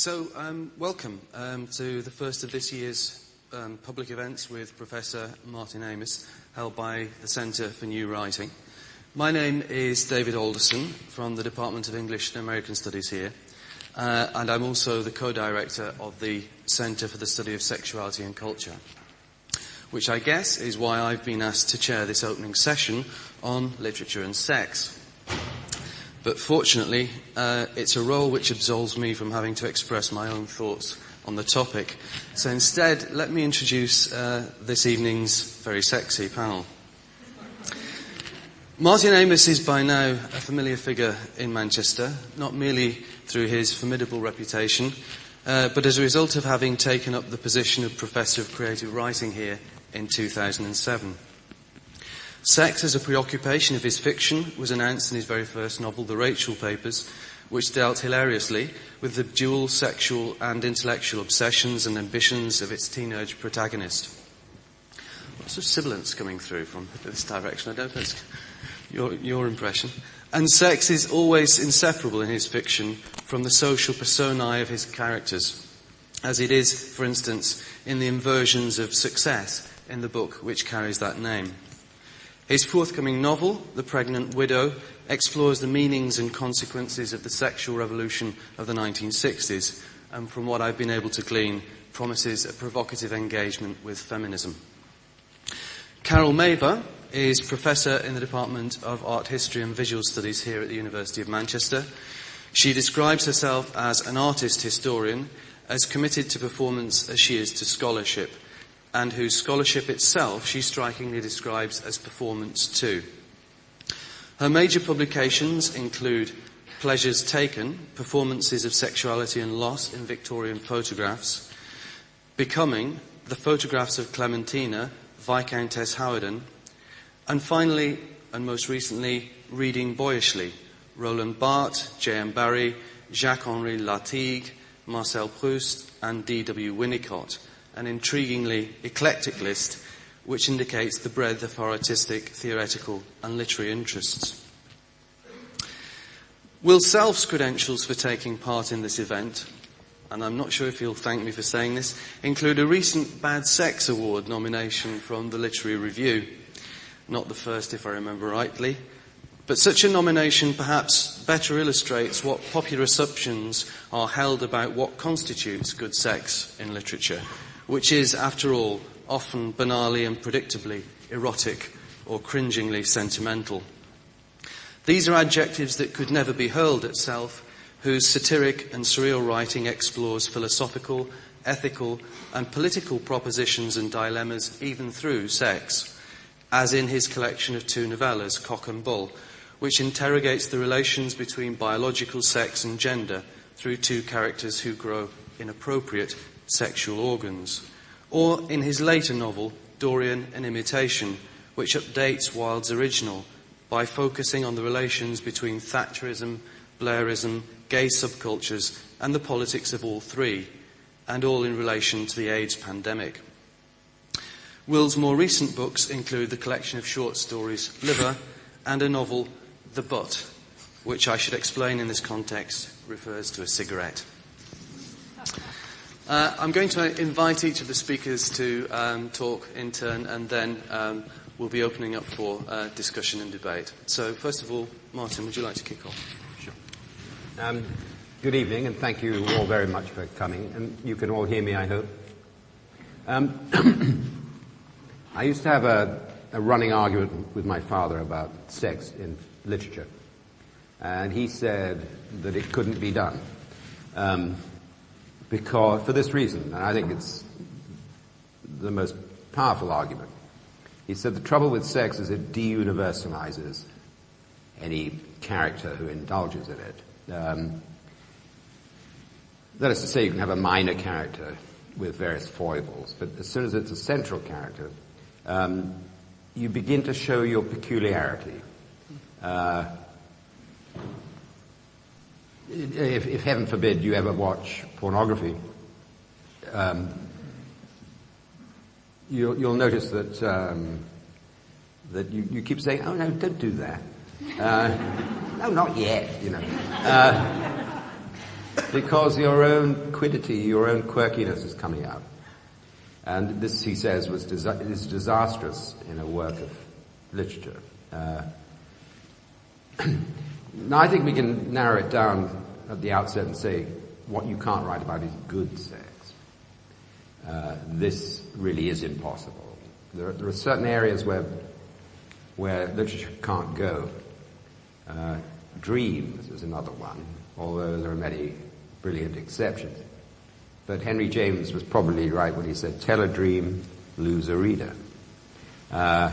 Welcome to the first of this year's public events with Professor Martin Amis, held by the Centre for New Writing. My name is David Alderson from the Department of English and American Studies here, and I'm also the co-director of the Centre for the Study of Sexuality and Culture, which I guess is why I've been asked to chair this opening session on literature and sex. But fortunately, it's a role which absolves me from having to express my own thoughts on the topic. So instead, let me introduce this evening's very sexy panel. Martin Amis is by now a familiar figure in Manchester, not merely through his formidable reputation, but as a result of having taken up the position of Professor of Creative Writing here in 2007. Sex as a preoccupation of his fiction was announced in his very first novel, The Rachel Papers, which dealt hilariously with the dual sexual and intellectual obsessions and ambitions of its teenage protagonist. Lots of sibilance coming through from this direction. I don't know if it's your impression. And sex is always inseparable in his fiction from the social personae of his characters, as it is, for instance, in the inversions of success in the book which carries that name. His forthcoming novel, The Pregnant Widow, explores the meanings and consequences of the sexual revolution of the 1960s, and from what I've been able to glean, promises a provocative engagement with feminism. Carol Mavor is Professor in the Department of Art History and Visual Studies here at the University of Manchester. She describes herself as an artist historian, as committed to performance as she is to scholarship, and whose scholarship itself she strikingly describes as performance too. Her major publications include Pleasures Taken, Performances of Sexuality and Loss in Victorian Photographs, Becoming, The Photographs of Clementina, Viscountess Howden, and finally, and most recently, Reading Boyishly, Roland Barthes, J.M. Barrie, Jacques-Henri Latigue, Marcel Proust, and D.W. Winnicott, an intriguingly eclectic list which indicates the breadth of her artistic, theoretical and literary interests. Will Self's credentials for taking part in this event, and I'm not sure if he'll thank me for saying this, include a recent Bad Sex Award nomination from the Literary Review. Not the first, if I remember rightly. But such a nomination perhaps better illustrates what popular assumptions are held about what constitutes good sex in literature, which is, after all, often banally and predictably erotic or cringingly sentimental. These are adjectives that could never be hurled at Self, whose satiric and surreal writing explores philosophical, ethical, and political propositions and dilemmas even through sex, as in his collection of two novellas, Cock and Bull, which interrogates the relations between biological sex and gender through two characters who grow inappropriate sexual organs, or in his later novel, Dorian, An Imitation, which updates Wilde's original by focusing on the relations between Thatcherism, Blairism, gay subcultures, and the politics of all three, and all in relation to the AIDS pandemic. Will's more recent books include the collection of short stories, Liver, and a novel, The Butt, which I should explain in this context refers to a cigarette. I'm going to invite each of the speakers to talk in turn, and then we'll be opening up for discussion and debate. So, first of all, Martin, would you like to kick off? Sure. Good evening, and thank you all very much for coming. And you can all hear me, I hope. I used to have a running argument with my father about sex in literature, and he said that it couldn't be done. Because, for this reason, and I think it's the most powerful argument. He said the trouble with sex is it de-universalizes any character who indulges in it. That is to say, you can have a minor character with various foibles, but as soon as it's a central character, you begin to show your peculiarity. If heaven forbid you ever watch pornography, you'll notice that you keep saying, "Oh no, don't do that." No, not yet. because your own quiddity, your own quirkiness is coming out. And this, he says, is disastrous in a work of literature. Now, I think we can narrow it down at the outset and say what you can't write about is good sex. This really is impossible. There are certain areas where literature can't go. Dreams is another one, although there are many brilliant exceptions. But Henry James was probably right when he said, tell a dream, lose a reader. I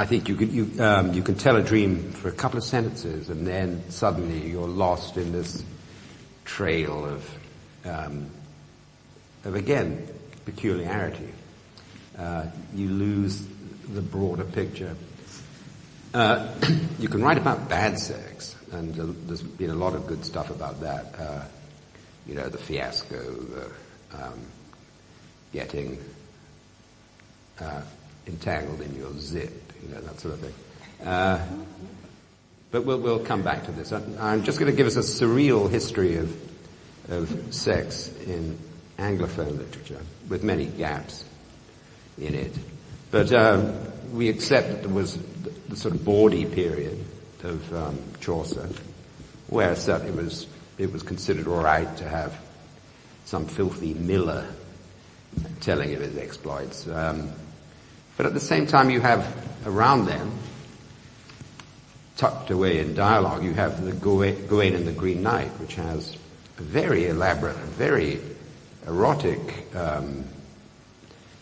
think you can tell a dream for a couple of sentences, and then suddenly you're lost in this trail of again, peculiarity. You lose the broader picture. You can write about bad sex, and there's been a lot of good stuff about that. The fiasco, getting entangled in your zip, that sort of thing. But we'll come back to this. I'm just going to give us a surreal history of sex in Anglophone literature, with many gaps in it. But we accept that there was the sort of bawdy period of Chaucer, where certainly it was considered all right to have some filthy miller telling of his exploits. But at the same time, you have around them, tucked away in dialogue, you have the Gawain and the Green Knight, which has a very elaborate, very erotic,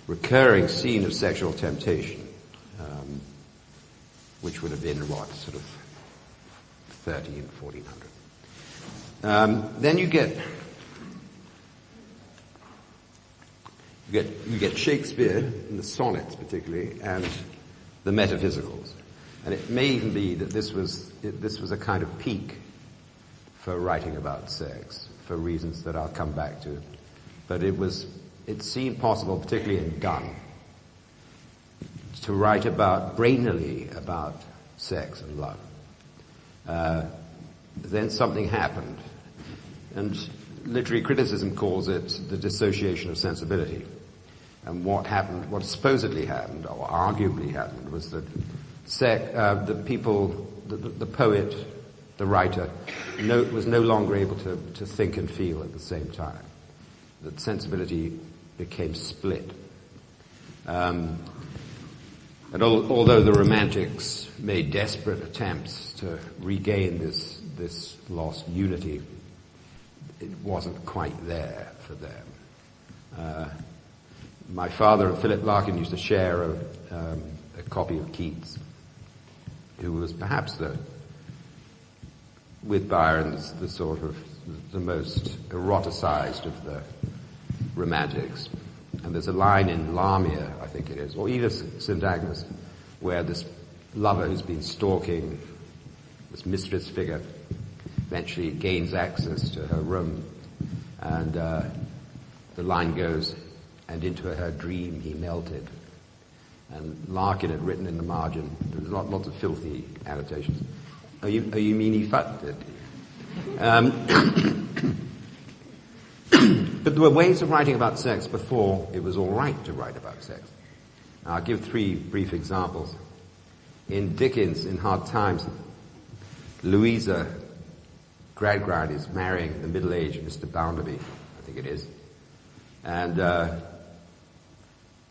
recurring scene of sexual temptation, which would have been, sort of 13, 1400. Then you get Shakespeare, in the sonnets particularly, and the metaphysicals. And it may even be that this was a kind of peak for writing about sex, for reasons that I'll come back to. But it seemed possible, particularly in Donne, to write brainily about sex and love. Then something happened, and literary criticism calls it the dissociation of sensibility. And what supposedly happened, or arguably happened, was that the poet, the writer, was no longer able to think and feel at the same time. That sensibility became split. And although the Romantics made desperate attempts to regain this lost unity, it wasn't quite there for them. My father and Philip Larkin used to share a copy of Keats, who was perhaps with Byron, the most eroticized of the Romantics. And there's a line in Lamia, I think it is, or either St. Agnes, where this lover who's been stalking this mistress figure eventually gains access to her room, and the line goes, and into her dream he melted. And Larkin had written in the margin, there was lots of filthy annotations. Oh, you mean he fucked it? But there were ways of writing about sex before it was all right to write about sex. Now, I'll give 3 brief examples. In Dickens, in Hard Times, Louisa Gradgrind is marrying the middle-aged Mr. Bounderby, I think it is.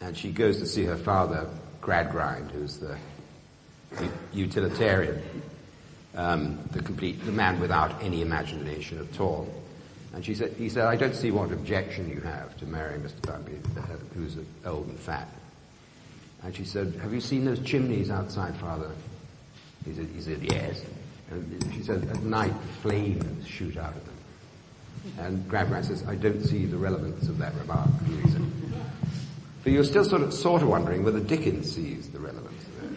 And she goes to see her father, Gradgrind, who's the utilitarian, the man without any imagination at all. And he said, I don't see what objection you have to marrying Mr. Bounderby, who's old and fat. And she said, have you seen those chimneys outside, Father? He said, yes. And she said, at night, flames shoot out of them. And Gradgrind says, I don't see the relevance of that remark, Louisa. But you're still sort of wondering whether Dickens sees the relevance of it.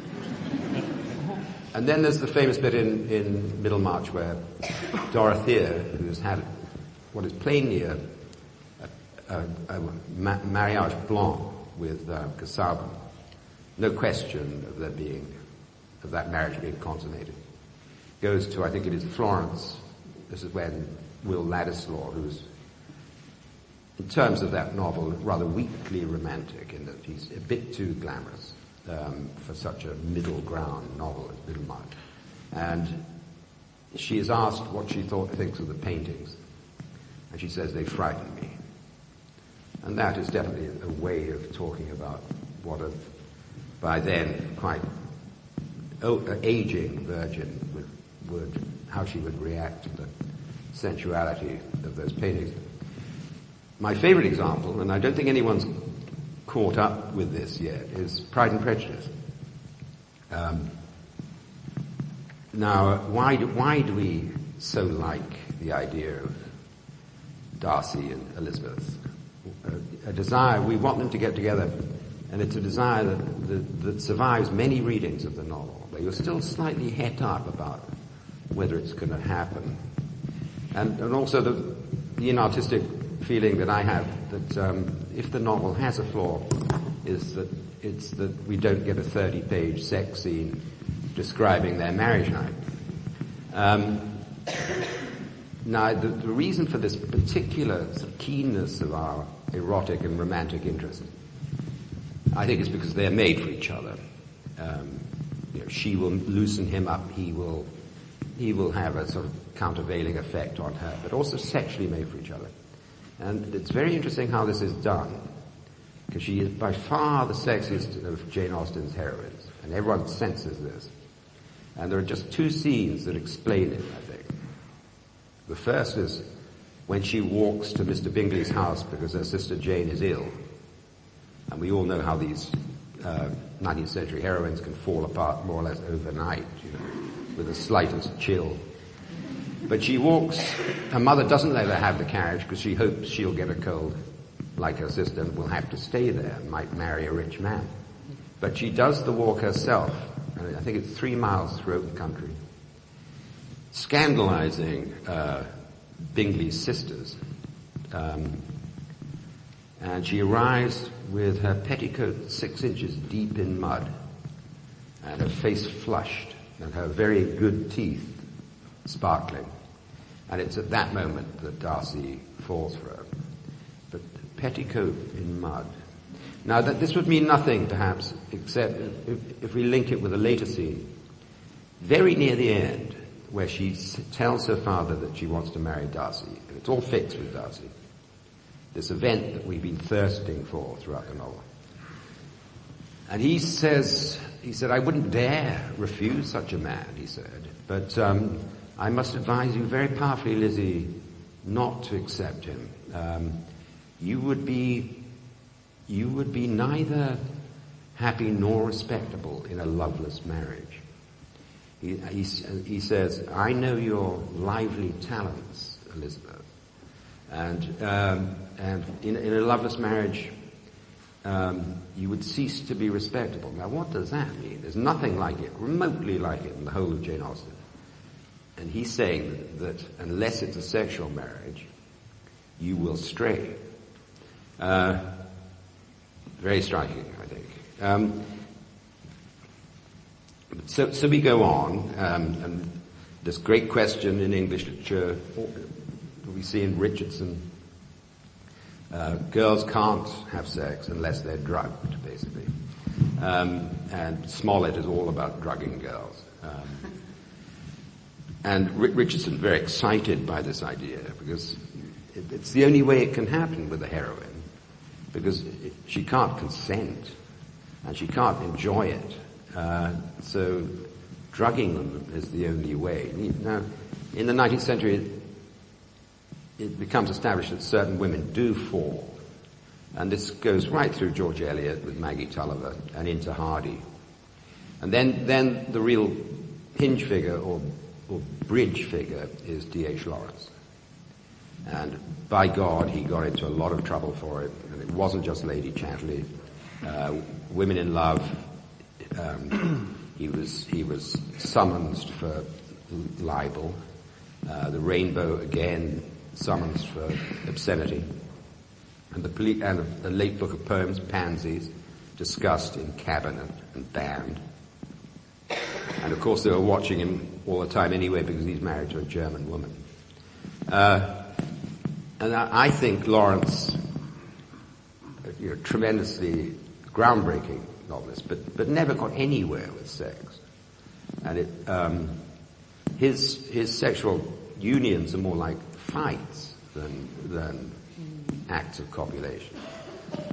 And then there's the famous bit in Middlemarch where Dorothea, who's had what is plainly a mariage blanc with Casaubon, no question of that marriage being consummated, goes to, I think it is Florence, This is when Will Ladislaw, who's, in terms of that novel, rather weakly romantic in that he's a bit too glamorous for such a middle ground novel as Middlemarch. And she is asked what she thinks of the paintings, and she says, they frighten me. And that is definitely a way of talking about what a, by then, quite aging virgin would how she would react to the sensuality of those paintings. My favorite example, and I don't think anyone's caught up with this yet, is Pride and Prejudice. Now, why do we so like the idea of Darcy and Elizabeth? A desire, we want them to get together, and it's a desire that survives many readings of the novel, where you're still slightly het up about whether it's going to happen. And also the inartistic feeling that I have that if the novel has a flaw, is that it's that we don't get a 30-page sex scene describing their marriage night. Now, the reason for this particular sort of keenness of our erotic and romantic interest, I think, is because they're made for each other. She will loosen him up, he will have a sort of countervailing effect on her, but also sexually made for each other. And it's very interesting how this is done, because she is by far the sexiest of Jane Austen's heroines, and everyone senses this. And there are just two scenes that explain it, I think. The first is when she walks to Mr. Bingley's house because her sister Jane is ill. And we all know how these 19th century heroines can fall apart more or less overnight, with the slightest chill. But she walks, her mother doesn't let her have the carriage because she hopes she'll get a cold like her sister and will have to stay there and might marry a rich man. But she does the walk herself, and I think it's 3 miles through open country, scandalizing Bingley's sisters. And she arrives with her petticoat 6 inches deep in mud and her face flushed and her very good teeth sparkling. And it's at that moment that Darcy falls for her. But petticoat in mud. Now, this would mean nothing, perhaps, except if we link it with a later scene, very near the end, where she tells her father that she wants to marry Darcy. And it's all fixed with Darcy. This event that we've been thirsting for throughout the novel. And he said, I wouldn't dare refuse such a man, he said, but I must advise you very powerfully, Lizzie, not to accept him. You would be neither happy nor respectable in a loveless marriage. He says, I know your lively talents, Elizabeth, and in a loveless marriage, you would cease to be respectable. Now, what does that mean? There's nothing like it, remotely like it, in the whole of Jane Austen. And he's saying that unless it's a sexual marriage, you will stray. Very striking, I think. So we go on, and this great question in English literature we see in Richardson. Girls can't have sex unless they're drugged, basically. And Smollett is all about drugging girls. And Richardson very excited by this idea because it's the only way it can happen with a heroine, because she can't consent and she can't enjoy it. So drugging them is the only way. Now, in the 19th century, it becomes established that certain women do fall. And this goes right through George Eliot with Maggie Tulliver and into Hardy. And then the real hinge figure or bridge figure is D.H. Lawrence. And by God, he got into a lot of trouble for it. And it wasn't just Lady Chatterley. Women in Love, he was summoned for libel. The Rainbow, again, summons for obscenity. And the late book of poems, Pansies, discussed in cabinet and banned. And of course they were watching him all the time anyway because he's married to a German woman. And I think Lawrence, tremendously groundbreaking novelist, but never got anywhere with sex. And his sexual unions are more like fights than acts of copulation.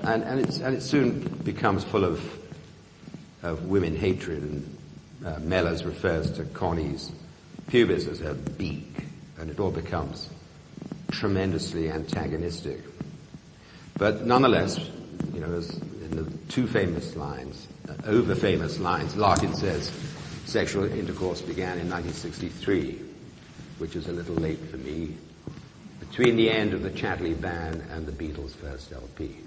And it soon becomes full of women hatred, and Mellors refers to Connie's pubis as her beak, and it all becomes tremendously antagonistic. But nonetheless, as in the two famous lines, over-famous lines, Larkin says, sexual intercourse began in 1963, which is a little late for me, between the end of the Chatterley Ban and the Beatles' first LP.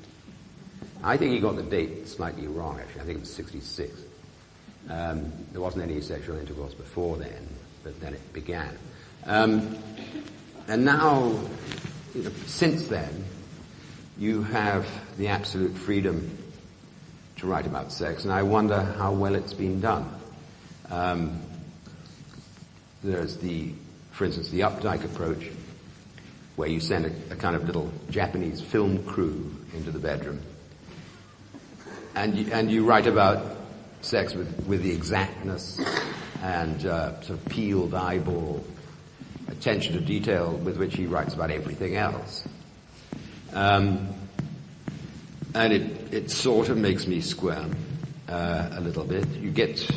I think he got the date slightly wrong, actually. I think it was 66. There wasn't any sexual intercourse before then, but then it began. And now, since then, you have the absolute freedom to write about sex, and I wonder how well it's been done. There's for instance, the Updike approach, where you send a kind of little Japanese film crew into the bedroom, and you write about sex with the exactness and sort of peeled eyeball attention to detail with which he writes about everything else. And it sort of makes me squirm a little bit. You get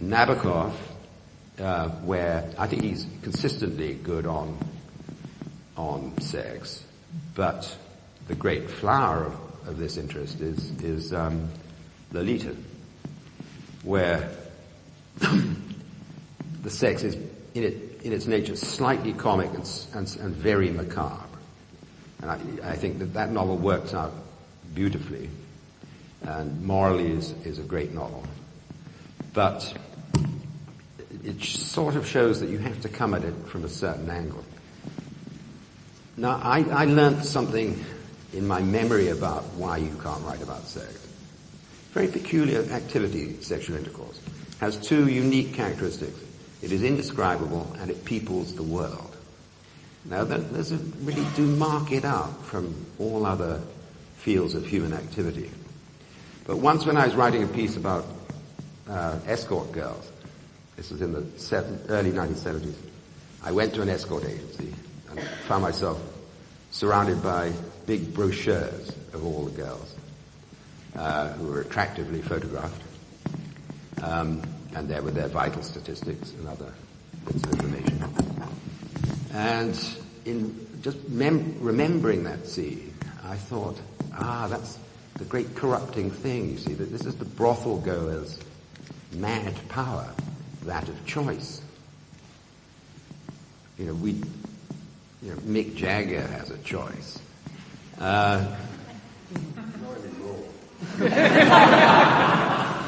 Nabokov, where I think he's consistently good on sex, but the great flower of this interest is Lolita, where the sex is in its nature slightly comic and very macabre. And I think that novel works out beautifully. And Marley is a great novel. But it sort of shows that you have to come at it from a certain angle. Now, I learned something in my memory about why you can't write about sex. Very peculiar activity, sexual intercourse. Has two unique characteristics. It is indescribable and it peoples the world. Now, there's really do mark it out from all other fields of human activity. But once when I was writing a piece about escort girls, this was in the early 1970s, I went to an escort agency and found myself surrounded by big brochures of all the girls who were attractively photographed, and there were their vital statistics and other bits of information. And in just remembering that scene, I thought, that's the great corrupting thing, you see, that this is the brothel goer's mad power, that of choice. Mick Jagger has a choice.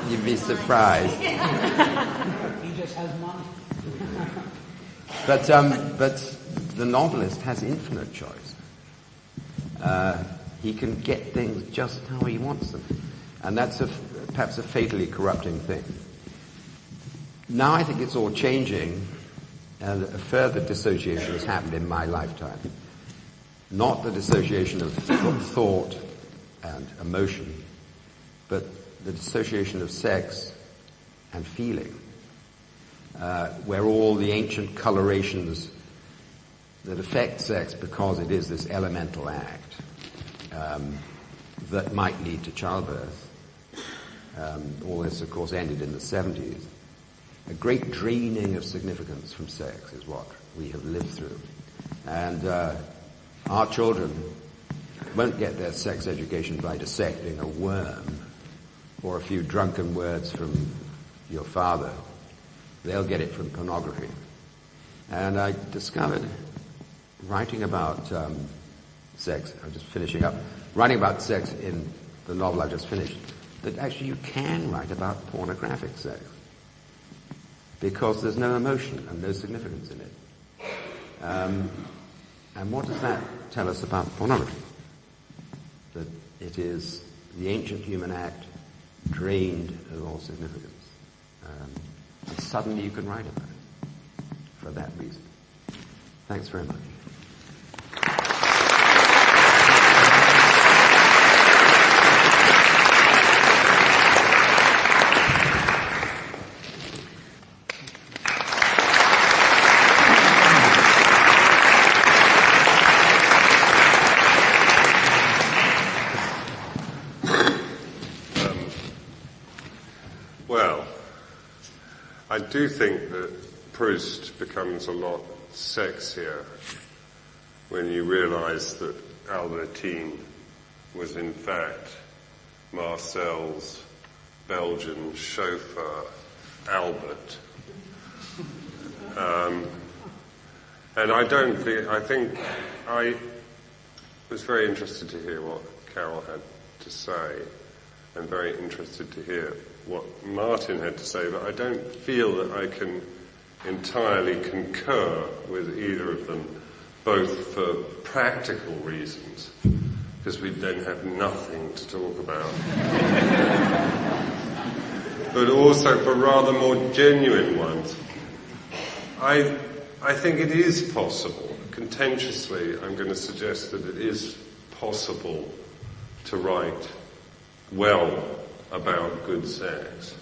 You'd be surprised. He just has money. But the novelist has infinite choice. He can get things just how he wants them. And that's perhaps a fatally corrupting thing. Now I think it's all changing, and a further dissociation has happened in my lifetime. Not the dissociation of thought and emotion, but the dissociation of sex and feeling, where all the ancient colorations that affect sex because it is this elemental act that might lead to childbirth. All this, of course, ended in the 70s. A great draining of significance from sex is what we have lived through. And our children won't get their sex education by dissecting a worm or a few drunken words from your father. They'll get it from pornography. And I discovered, writing about sex, I'm just finishing up, writing about sex in the novel I just finished, that actually you can write about pornographic sex because there's no emotion and no significance in it. And what does that tell us about pornography? That it is the ancient human act drained of all significance. And suddenly you can write about it for that reason. Thanks very much. I do think that Proust becomes a lot sexier when you realise that Albertine was in fact Marcel's Belgian chauffeur, Albert. And I was very interested to hear what Carol had to say, and very interested to hear what Martin had to say, but I don't feel that I can entirely concur with either of them, both for practical reasons, because we then have nothing to talk about, but also for rather more genuine ones. I think it is possible, contentiously I'm going to suggest that it is possible to write well about good sex,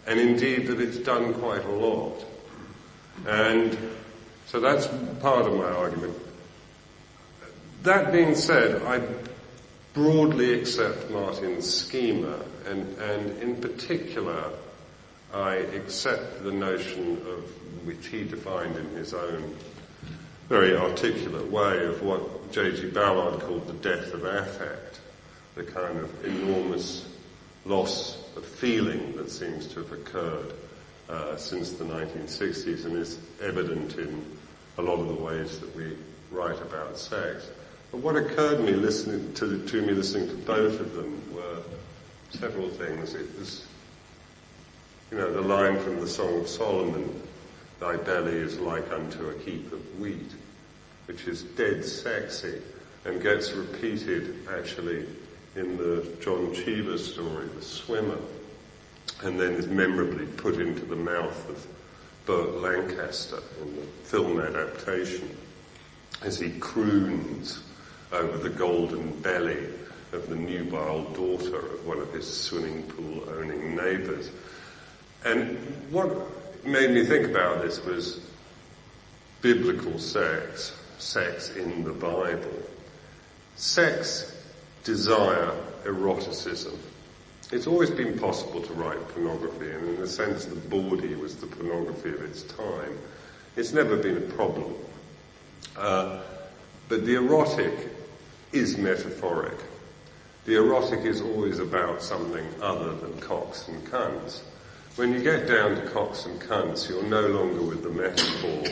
and indeed that it's done quite a lot. And so that's part of my argument. That being said, I broadly accept Martin's schema, and in particular I accept the notion of, which he defined in his own very articulate way, of what J.G. Ballard called the death of affect, the kind of enormous loss of feeling that seems to have occurred since the 1960s and is evident in a lot of the ways that we write about sex. But what occurred to me listening to both of them were several things. It was, the line from the Song of Solomon, "Thy belly is like unto a heap of wheat," which is dead sexy and gets repeated actually in the John Cheever story, The Swimmer, and then is memorably put into the mouth of Burt Lancaster in the film adaptation as he croons over the golden belly of the nubile daughter of one of his swimming pool owning neighbours. And what made me think about this was biblical sex in the Bible. Sex, desire, eroticism. It's always been possible to write pornography, and in a sense the bawdy was the pornography of its time. It's never been a problem. But the erotic is metaphoric. The erotic is always about something other than cocks and cunts. When you get down to cocks and cunts, you're no longer with the metaphor,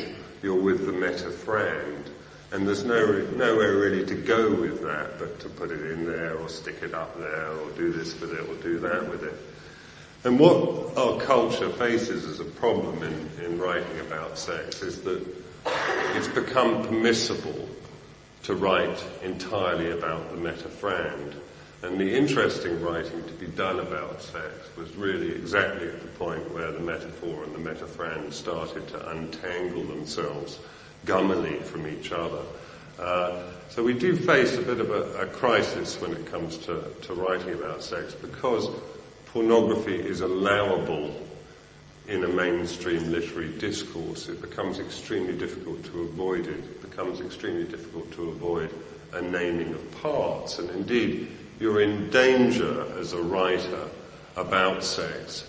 you're with the metaphrand. And there's nowhere really to go with that but to put it in there or stick it up there or do this with it or do that with it. And what our culture faces as a problem in writing about sex is that it's become permissible to write entirely about the metaphrand. And the interesting writing to be done about sex was really exactly at the point where the metaphor and the metaphrand started to untangle themselves gummily from each other. So we do face a bit of a crisis when it comes to writing about sex, because pornography is allowable in a mainstream literary discourse. It becomes extremely difficult to avoid it. It becomes extremely difficult to avoid a naming of parts, and indeed you're in danger as a writer about sex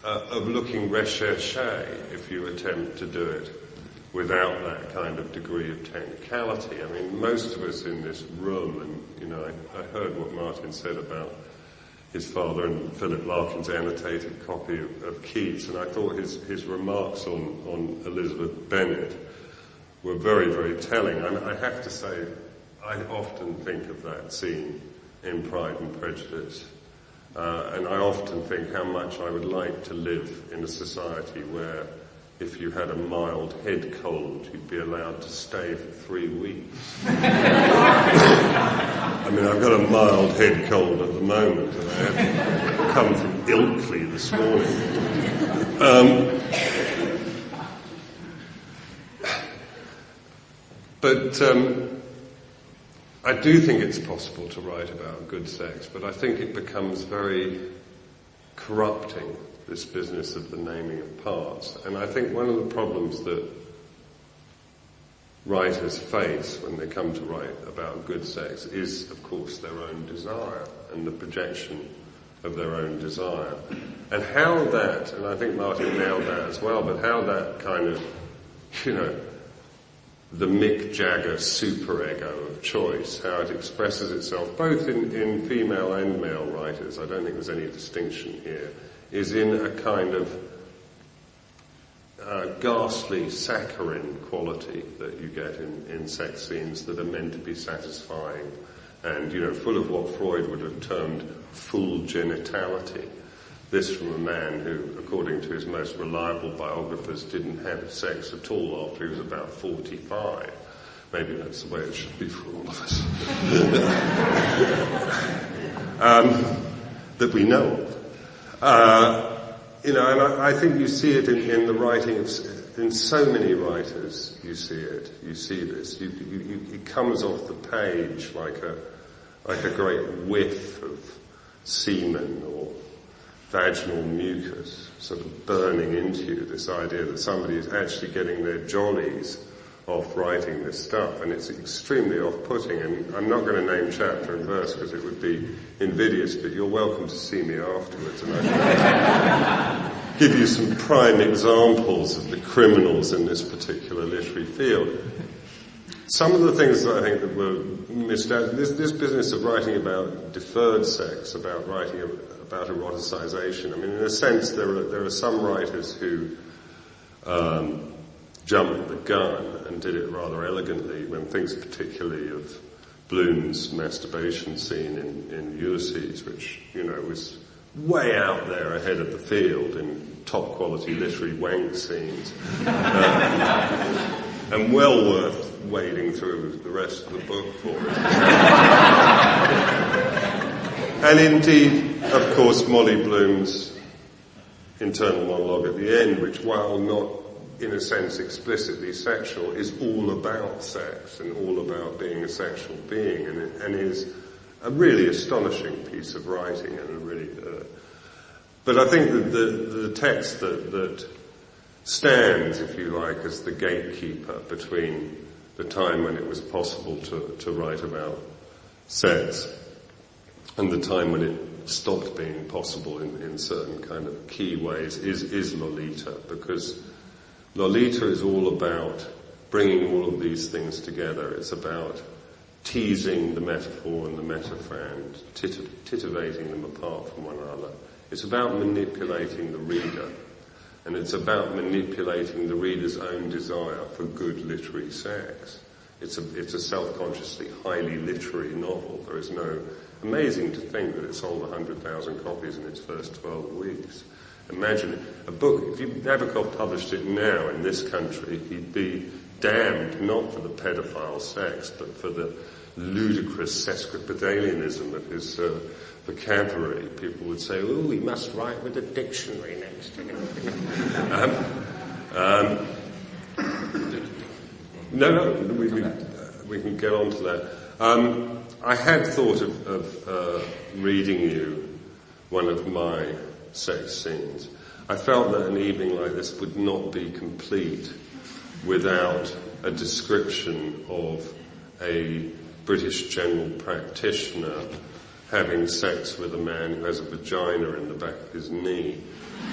of looking recherché if you attempt to do it without that kind of degree of technicality. I mean, most of us in this room, and I heard what Martin said about his father and Philip Larkin's annotated copy of Keats, and I thought his remarks on Elizabeth Bennet were very, very telling. And I have to say, I often think of that scene in Pride and Prejudice, and I often think how much I would like to live in a society where if you had a mild head cold, you'd be allowed to stay for 3 weeks. I mean, I've got a mild head cold at the moment, and I have come from Ilkley this morning. But I do think it's possible to write about good sex, but I think it becomes very corrupting, this business of the naming of parts. And I think one of the problems that writers face when they come to write about good sex is, of course, their own desire and the projection of their own desire. And how that, and I think Martin nailed that as well, but how that kind of, the Mick Jagger superego of choice, how it expresses itself both in female and male writers, I don't think there's any distinction here, is in a kind of ghastly saccharine quality that you get in sex scenes that are meant to be satisfying and, full of what Freud would have termed full genitality. This from a man who, according to his most reliable biographers, didn't have sex at all after he was about 45. Maybe that's the way it should be for all of us. That we know of. And I think you see it in the writing of, in so many writers. You see it. You see this. It comes off the page like a great whiff of semen or vaginal mucus, sort of burning into you. This idea that somebody is actually getting their jollies off writing this stuff, and it's extremely off-putting. And I'm not going to name chapter and verse because it would be invidious, but you're welcome to see me afterwards, and I can give you some prime examples of the criminals in this particular literary field. Some of the things that I think that were missed out, this business of writing about deferred sex, about writing about eroticization. I mean, in a sense, there are some writers who jumped the gun and did it rather elegantly when thinks particularly of Bloom's masturbation scene in Ulysses, which, was way out there ahead of the field in top quality literary wank scenes. And well worth wading through the rest of the book for it. And indeed, of course, Molly Bloom's internal monologue at the end, which, while not in a sense explicitly sexual, is all about sex and all about being a sexual being, and is a really astonishing piece of writing and a really. But I think that the text that stands, if you like, as the gatekeeper between the time when it was possible to write about sex and the time when it stopped being possible in certain kind of key ways is Lolita, because Lolita is all about bringing all of these things together. It's about teasing the metaphor and the metaphor, titivating them apart from one another. It's about manipulating the reader, and it's about manipulating the reader's own desire for good literary sex. It's a self-consciously highly literary novel. There is no... Amazing to think that it sold 100,000 copies in its first 12 weeks. Imagine a book, if Nabokov published it now in this country, he'd be damned not for the pedophile sex, but for the ludicrous sesquipedalianism of his vocabulary. People would say, "Oh, he must write with a dictionary next to him." No, we can get on to that. I had thought of reading you one of my sex scenes. I felt that an evening like this would not be complete without a description of a British general practitioner having sex with a man who has a vagina in the back of his knee.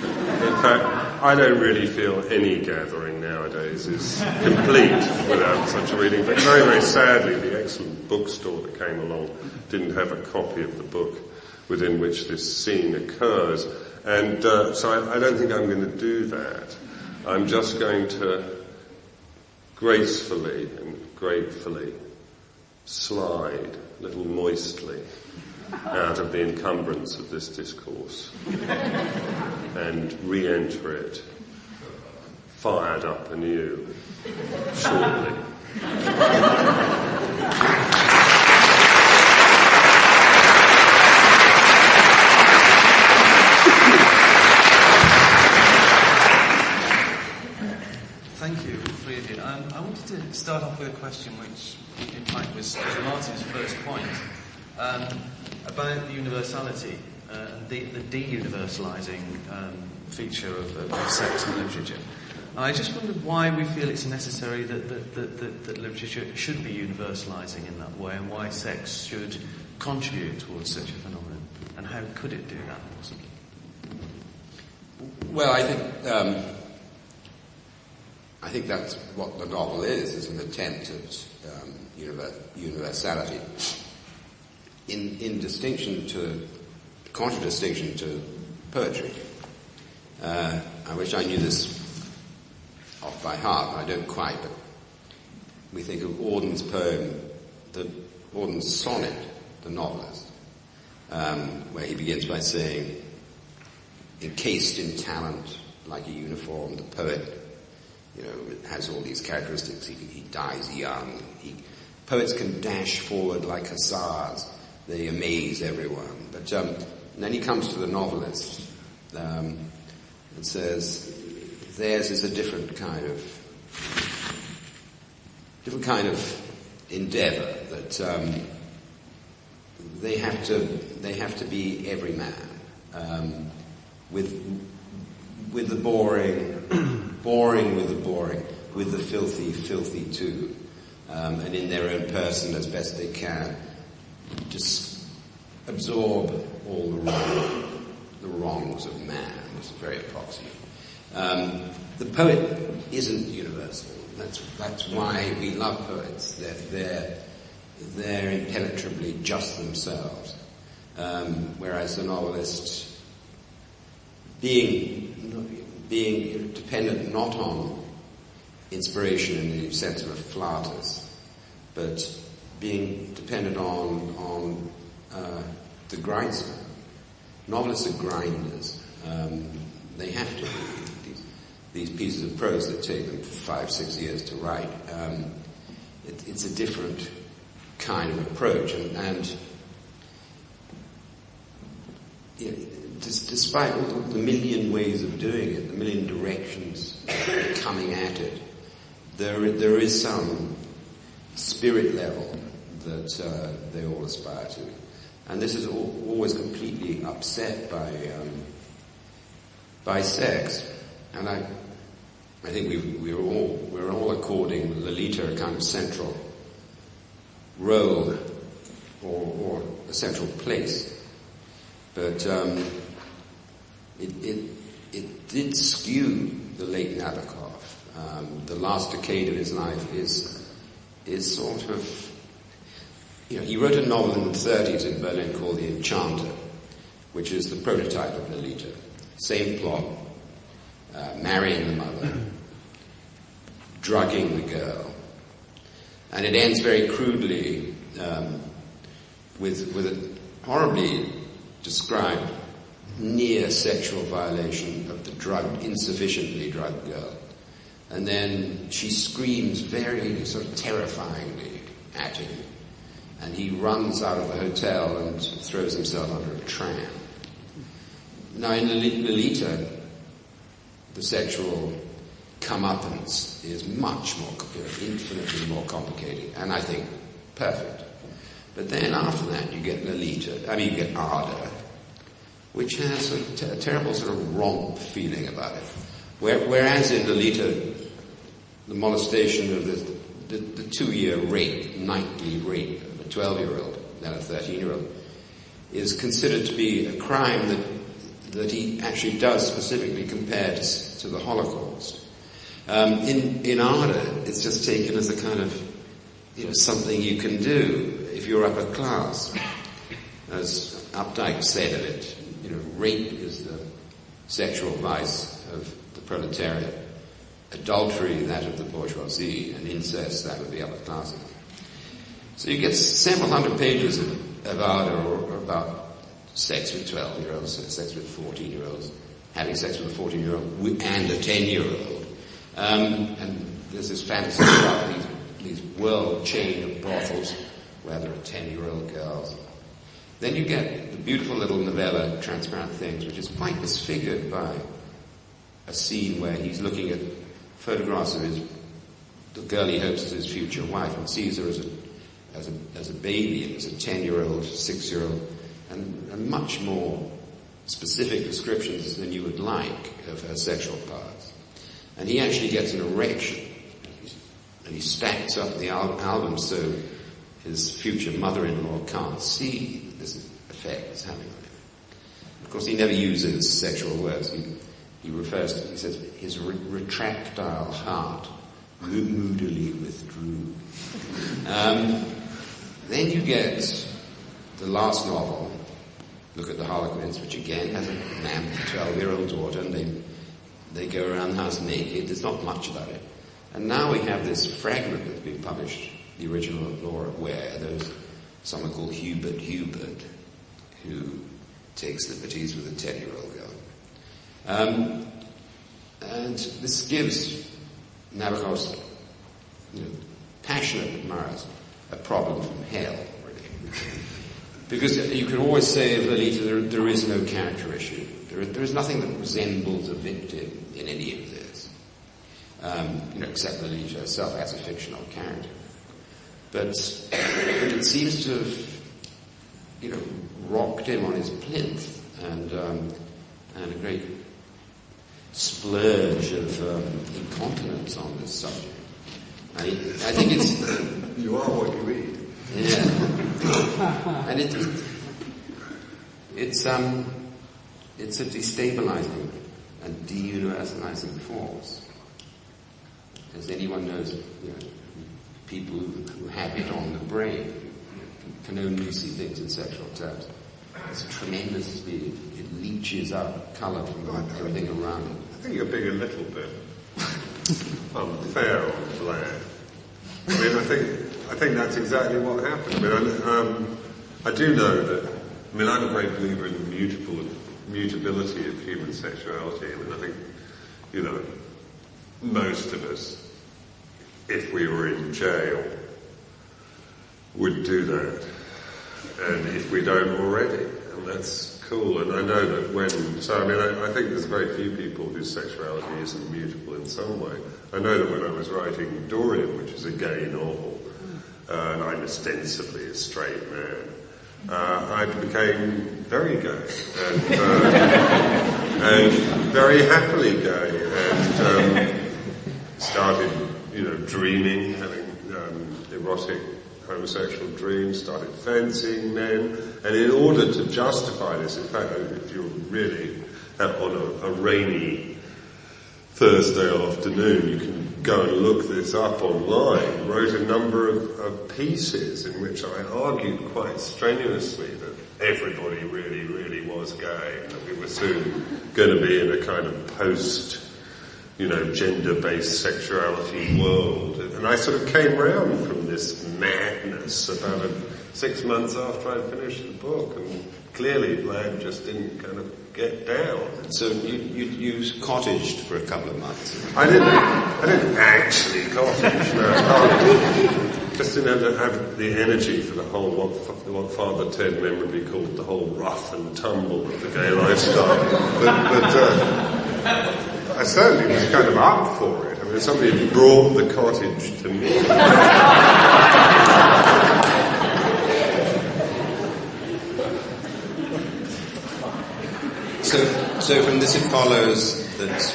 In fact, I don't really feel any gathering nowadays is complete without such a reading, but very, very sadly the excellent bookstore that came along didn't have a copy of the book within which this scene occurs. And so I don't think I'm going to do that. I'm just going to gracefully and gratefully slide, a little moistly, out of the encumbrance of this discourse and re-enter it, fired up anew, shortly. Thank you, three of you. I wanted to start off with a question which was Martin's first point about the universality and the de-universalising feature of sex in literature. And I just wondered why we feel it's necessary that literature should be universalising in that way, and why sex should contribute towards such a phenomenon, and how could it do that possibly? Well, I think that's what the novel is an attempt at universality. In contradistinction to poetry. I wish I knew this off by heart, but I don't quite. But we think of Auden's poem, Auden's sonnet, The Novelist, where he begins by saying, encased in talent like a uniform, the poet, has all these characteristics. He dies young. Poets can dash forward like hussars. They amaze everyone. But and then he comes to the novelist and says, theirs is a different kind of endeavour, that they have to be every man, with the boring with the boring, with the filthy too, and in their own person as best they can, just absorb all the wrongs of man. It's very approximate. The poet isn't universal. That's why we love poets. They're impenetrably just themselves. Whereas the novelist, being dependent not on inspiration in the sense of a flatus, but being dependent on the grindsman. Novelists are grinders. They have to be. These pieces of prose that take them 5-6 years to write. It's a different kind of approach, and despite all the million ways of doing it, the million directions coming at it, there is some spirit level that they all aspire to, and this is always completely upset by sex. And I think we're all according Lolita a kind of central role or a central place, but it did skew the late Nabokov. The last decade of his life is sort of, he wrote a novel in the 30s in Berlin called The Enchanter, which is the prototype of Lolita. Same plot, marrying the mother, drugging the girl, and it ends very crudely with a horribly described near sexual violation of the insufficiently drugged girl. And then she screams very sort of terrifyingly at him, and he runs out of the hotel and throws himself under a tram. Now in Lolita, the sexual comeuppance is much more, infinitely more complicated, and I think perfect. But then after that you get you get Arda, which has a terrible sort of romp feeling about it. Whereas in Lolita, the molestation of the 2-year rape, nightly rape of a 12-year-old, then a 13-year-old, is considered to be a crime that he actually does specifically compared to the Holocaust. In Arda, it's just taken as a kind of, something you can do if you're upper class. As Updike said of it, rape is the sexual vice of the proletariat, adultery that of the bourgeoisie, and incest that of the upper classes. So you get several hundred pages of Arda or about sex with 12-year-olds, sex with 14-year-olds, having sex with a 14-year-old and a 10-year-old. And there's this fantasy about these world chain of brothels where there are 10-year-old girls. Then you get the beautiful little novella, Transparent Things, which is quite disfigured by a scene where he's looking at photographs of the girl he hopes is his future wife, and sees her as a as a baby and as a 10-year-old, 6-year-old, and much more specific descriptions than you would like of her sexual parts. And he actually gets an erection, and he stacks up the album so his future mother-in-law can't see this effect it's having on him. Of course, he never uses sexual words. He refers to, he says, his retractile heart moodily withdrew. Then you get the last novel, Look at the Harlequins, which again has a man with a 12-year-old daughter, and they go around the house naked. There's not much about it. And now we have this fragment that's been published, the original of Laura Ware. There's someone called Hubert, who takes liberties with a 10-year-old girl. And this gives Nabokov's passionate admirers a problem from hell, really. Because you can always say of Lolita, there is no character issue. There is nothing that resembles a victim in any of this. Except Lolita herself as a fictional character. But it seems to have, rocked him on his plinth and a great splurge of incontinence on this subject. I think it's... You are what you eat. Yeah. And it's a destabilizing and deuniversalizing force. As anyone knows, people who have it on the brain can only see things in sexual terms. It's tremendously, it leaches up colour from everything around it. I think you're being a little bit unfair on Vlad. I think that's exactly what happened. I do know that. I'm a great believer in the mutability of human sexuality. I think, most of us, if we were in jail, would do that. And if we don't already, and that's cool. And I know that I think there's very few people whose sexuality isn't mutable in some way. I know that when I was writing Dorian, which is a gay novel, and I'm ostensibly a straight man, I became very gay, and very happily gay, and started, dreaming, having erotic homosexual dreams, started fancying men, and in order to justify this, in fact, if you're really on a rainy Thursday afternoon, you can go and look this up online, wrote a number of pieces in which I argued quite strenuously that everybody really, really was gay, and that we were soon going to be in a kind of post, gender-based sexuality world. And I sort of came round from this madness about 6 months after I'd finished the book, and clearly Vlad just didn't kind of get down. So you cottaged for a couple of months? I didn't actually cottage, no. Just didn't have the energy for the whole, what Father Ted memorably called the whole rough and tumble of the gay lifestyle. But I certainly was kind of up for it. Somebody brought the cottage to me. So from this it follows that...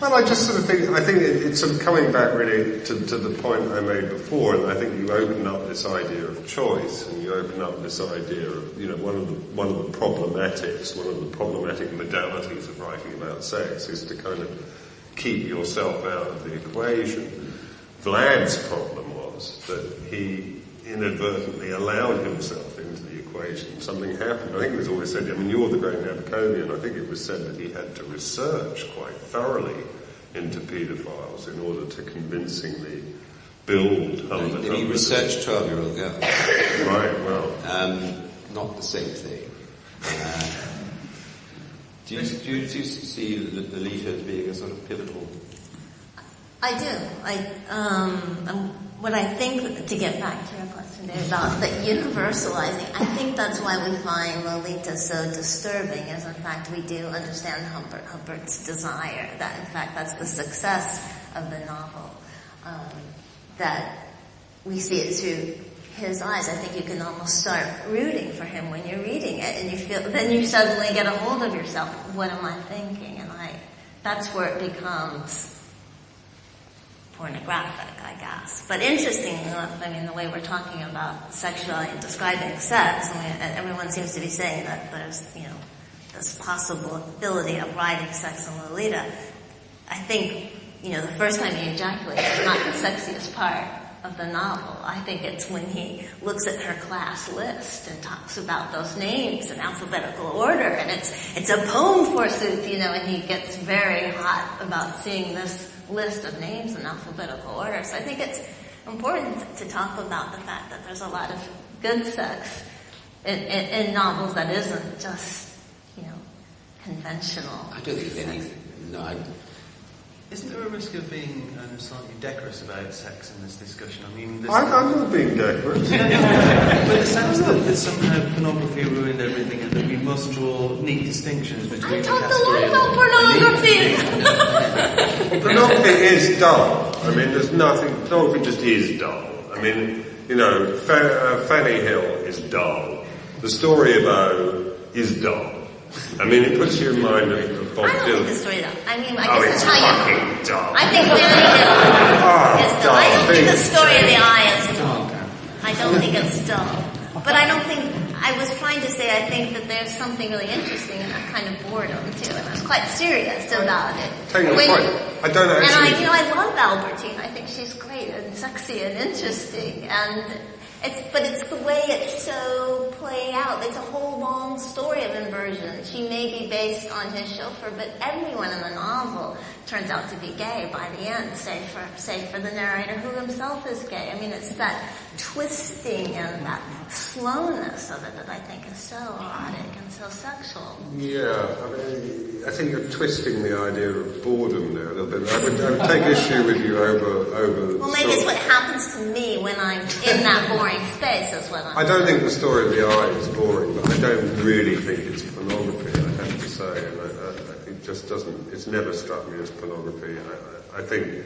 Well, I just sort of think, it's sort of coming back really to the point I made before, and I think you open up this idea of choice, and you open up this idea of, one of the problematics, one of the problematic modalities of writing about sex is to kind of keep yourself out of the equation. Vlad's problem was that he inadvertently allowed himself into the equation. Something happened. I think it was always said, you're the great Nabokovian. I think it was said that he had to research quite thoroughly into paedophiles in order to convincingly build... Did he research 12-year-old girls? Right, well... not the same thing. Do you see Lolita as being a sort of pivotal... I do. What I think, to get back to your question there about the universalizing, I think that's why we find Lolita so disturbing, as in fact we do understand Humbert's desire, that in fact that's the success of the novel, that we see it through his eyes. I think you can almost start rooting for him when you're reading it, and then you suddenly get a hold of yourself. What am I thinking? And that's where it becomes pornographic, I guess. But interestingly enough, the way we're talking about sexuality and describing sex, everyone seems to be saying that there's, this possibility of writing sex in Lolita. I think, the first time he ejaculates is not the sexiest part of the novel. I think it's when he looks at her class list and talks about those names in alphabetical order, and it's a poem forsooth, and he gets very hot about seeing this list of names in alphabetical order. So I think it's important to talk about the fact that there's a lot of good sex in novels that isn't just, conventional. I don't think there's anything. No, Isn't there a risk of being slightly decorous about sex in this discussion? I'm not being decorous. But the sense that somehow pornography ruined everything and that we must draw neat distinctions between I talked a lot about pornography. Pornography is dull. There's nothing. Pornography just is dull. Fanny Hill is dull. The Story of O is dull. It puts you in mind of Bob Dylan. I don't think the story though. I guess it's that's how fucking dull. I think Fanny Hill is dull. I don't think the Story of the Eye is dull. I don't think it's dull. But I don't think, I was trying to say, I think that there's something really interesting in that kind of boredom too, and I was quite serious about it. Take your point. I don't know. And I love Albertine. I think she's great and sexy and interesting, but it's the way it's so played out. It's a whole long story of inversion. She may be based on his chauffeur, but everyone in the novel turns out to be gay by the end, save for the narrator who himself is gay. It's that twisting and that slowness of it that I think is so erotic and so sexual. Yeah, I think you're twisting the idea of boredom there a little bit. I would take issue with you over. Well, maybe it's what happens to me when I'm in that boring space. Is what I'm. I don't think The Story of the Eye is boring, but I don't really think it's pornography. I have to say, and it just doesn't. It's never struck me as pornography. I think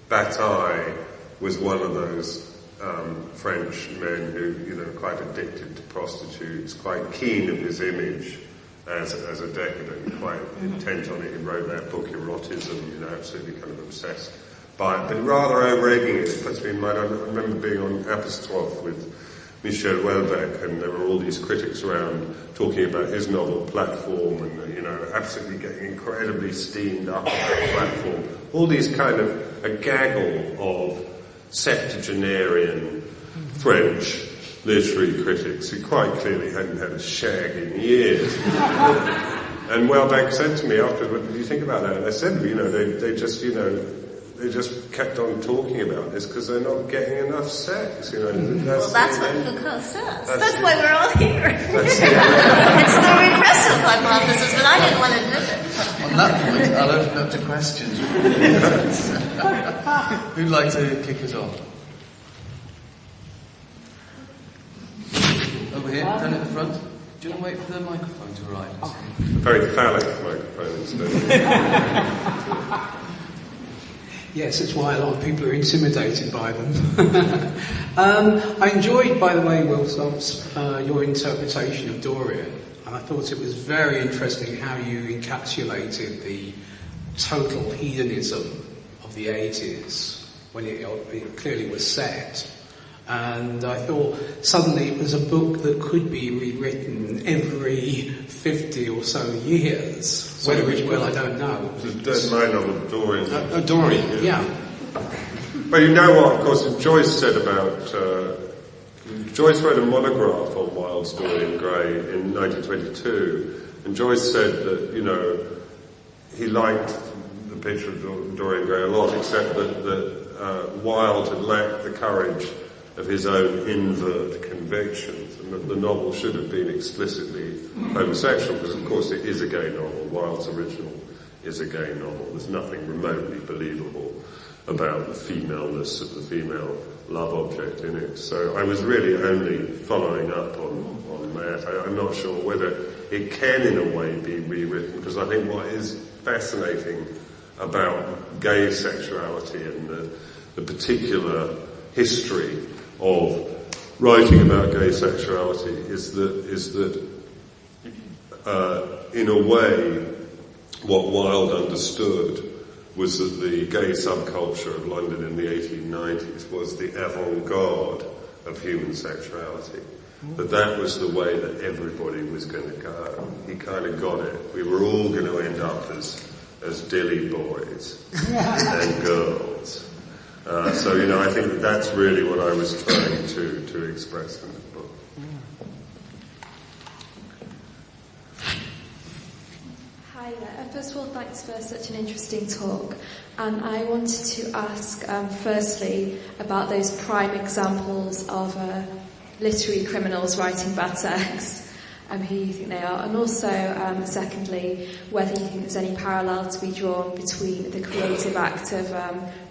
Bataille was one of those French men who, quite addicted to prostitutes, quite keen of his image as a decadent, quite intent on it. He wrote that book, Erotism, absolutely kind of obsessed by it, but rather over-egging it. It puts me in mind, I remember being on Apostrophe with Michel Houellebecq, and there were all these critics around talking about his novel Platform, and absolutely getting incredibly steamed up on that platform. All these kind of a gaggle of septuagenarian French literary critics who quite clearly hadn't had a shag in years. And Houellebecq said to me afterwards, "What did you think about that?" And I said, they just kept on talking about this because they're not getting enough sex. That's what Foucault says. That's why we're all here. It's the regressive hypothesis, but I didn't want to admit it. On that point, I'll open up to questions. Who'd like to kick us off? Over here, down at the front. Do you want to wait for the microphone to arrive? A very phallic microphone instead. Yes, that's why a lot of people are intimidated by them. I enjoyed, by the way, Will Stubbs, your interpretation of Dorian. And I thought it was very interesting how you encapsulated the total hedonism of the 80s when it clearly was set. And I thought suddenly it was a book that could be rewritten every 50 or so years. Whether it will, I don't know. It's my novel, Dorian. Dorian, yeah. But you know what, of course, Joyce said about... Joyce wrote a monograph on Wilde's Dorian Gray in 1922, and Joyce said that, he liked the picture of Dorian Gray a lot, except that Wilde had lacked the courage of his own invert convictions, and that the novel should have been explicitly homosexual, because of course it is a gay novel. Wilde's original is a gay novel. There's nothing remotely believable about the femaleness of the female love object in it. So I was really only following up on that. I'm not sure whether it can in a way be rewritten, because I think what is fascinating about gay sexuality and the particular history of writing about gay sexuality is that in a way, what Wilde understood was that the gay subculture of London in the 1890s was the avant-garde of human sexuality. That was the way that everybody was going to go. He kind of got it. We were all going to end up as dilly boys and girls. So, I think that's really what I was trying to express in the book. Hi there. First of all, thanks for such an interesting talk. And I wanted to ask, firstly, about those prime examples of literary criminals writing bad sex, who you think they are, and also, secondly, whether you think there's any parallel to be drawn between the creative act of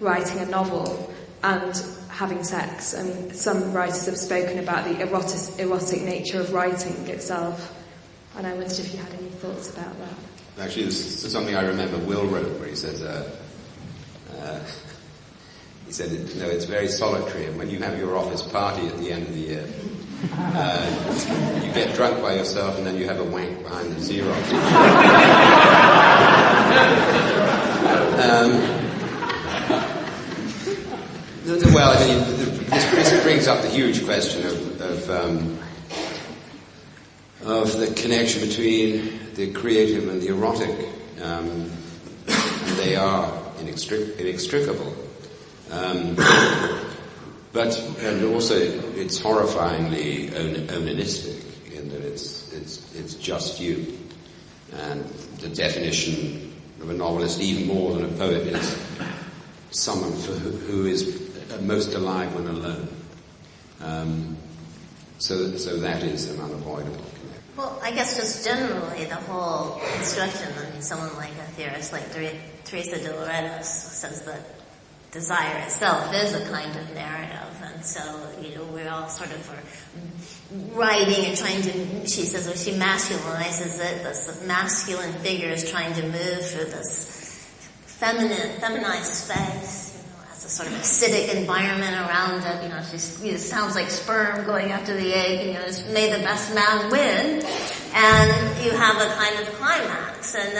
writing a novel and having sex. I mean, some writers have spoken about the erotic nature of writing itself, and I wondered if you had any thoughts about that. Actually, this is something I remember Will wrote, where he says, it's very solitary, and when you have your office party at the end of the year, you get drunk by yourself and then you have a wank behind the Xerox. Well, I mean, this brings up the huge question of the connection between the creative and the erotic. And they are inextricable. And also it's horrifyingly onanistic in that it's just you. And the definition of a novelist, even more than a poet, is someone who is most alive when alone. So that is an unavoidable connection. Well, I guess just generally the whole construction, I mean, someone like a theorist like Teresa Dilaurentis says that desire itself is a kind of narrative, and so, we're all sort of writing and trying to, she says, when she masculinizes it, this masculine figure is trying to move through this feminized space, as a sort of acidic environment around it, she sounds like sperm going after the egg, may the best man win, and you have a kind of climax, and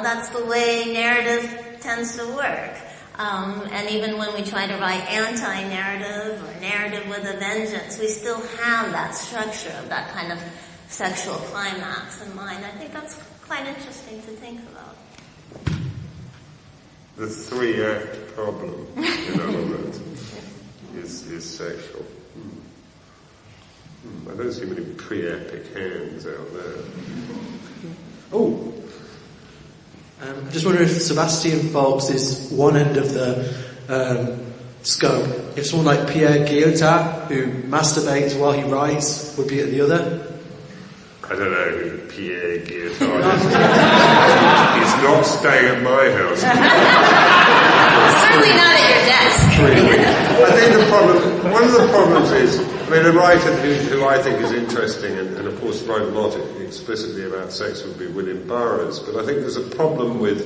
that's the way narrative tends to work. And even when we try to write anti-narrative or narrative with a vengeance, we still have that structure of that kind of sexual climax in mind. I think that's quite interesting to think about. The 3-act problem, in other words, is sexual. I don't see many pre-epic hands out there. Oh! I just wonder if Sebastian Faulks is one end of the scope. If someone like Pierre Guillotin, who masturbates while he writes, would be at the other? I don't know who Pierre Guillotin is. He's not staying at my house. Certainly not at your desk. Really. I think one of the problems is, a writer who I think is interesting and of course wrote a lot explicitly about sex would be William Burroughs, but I think there's a problem with,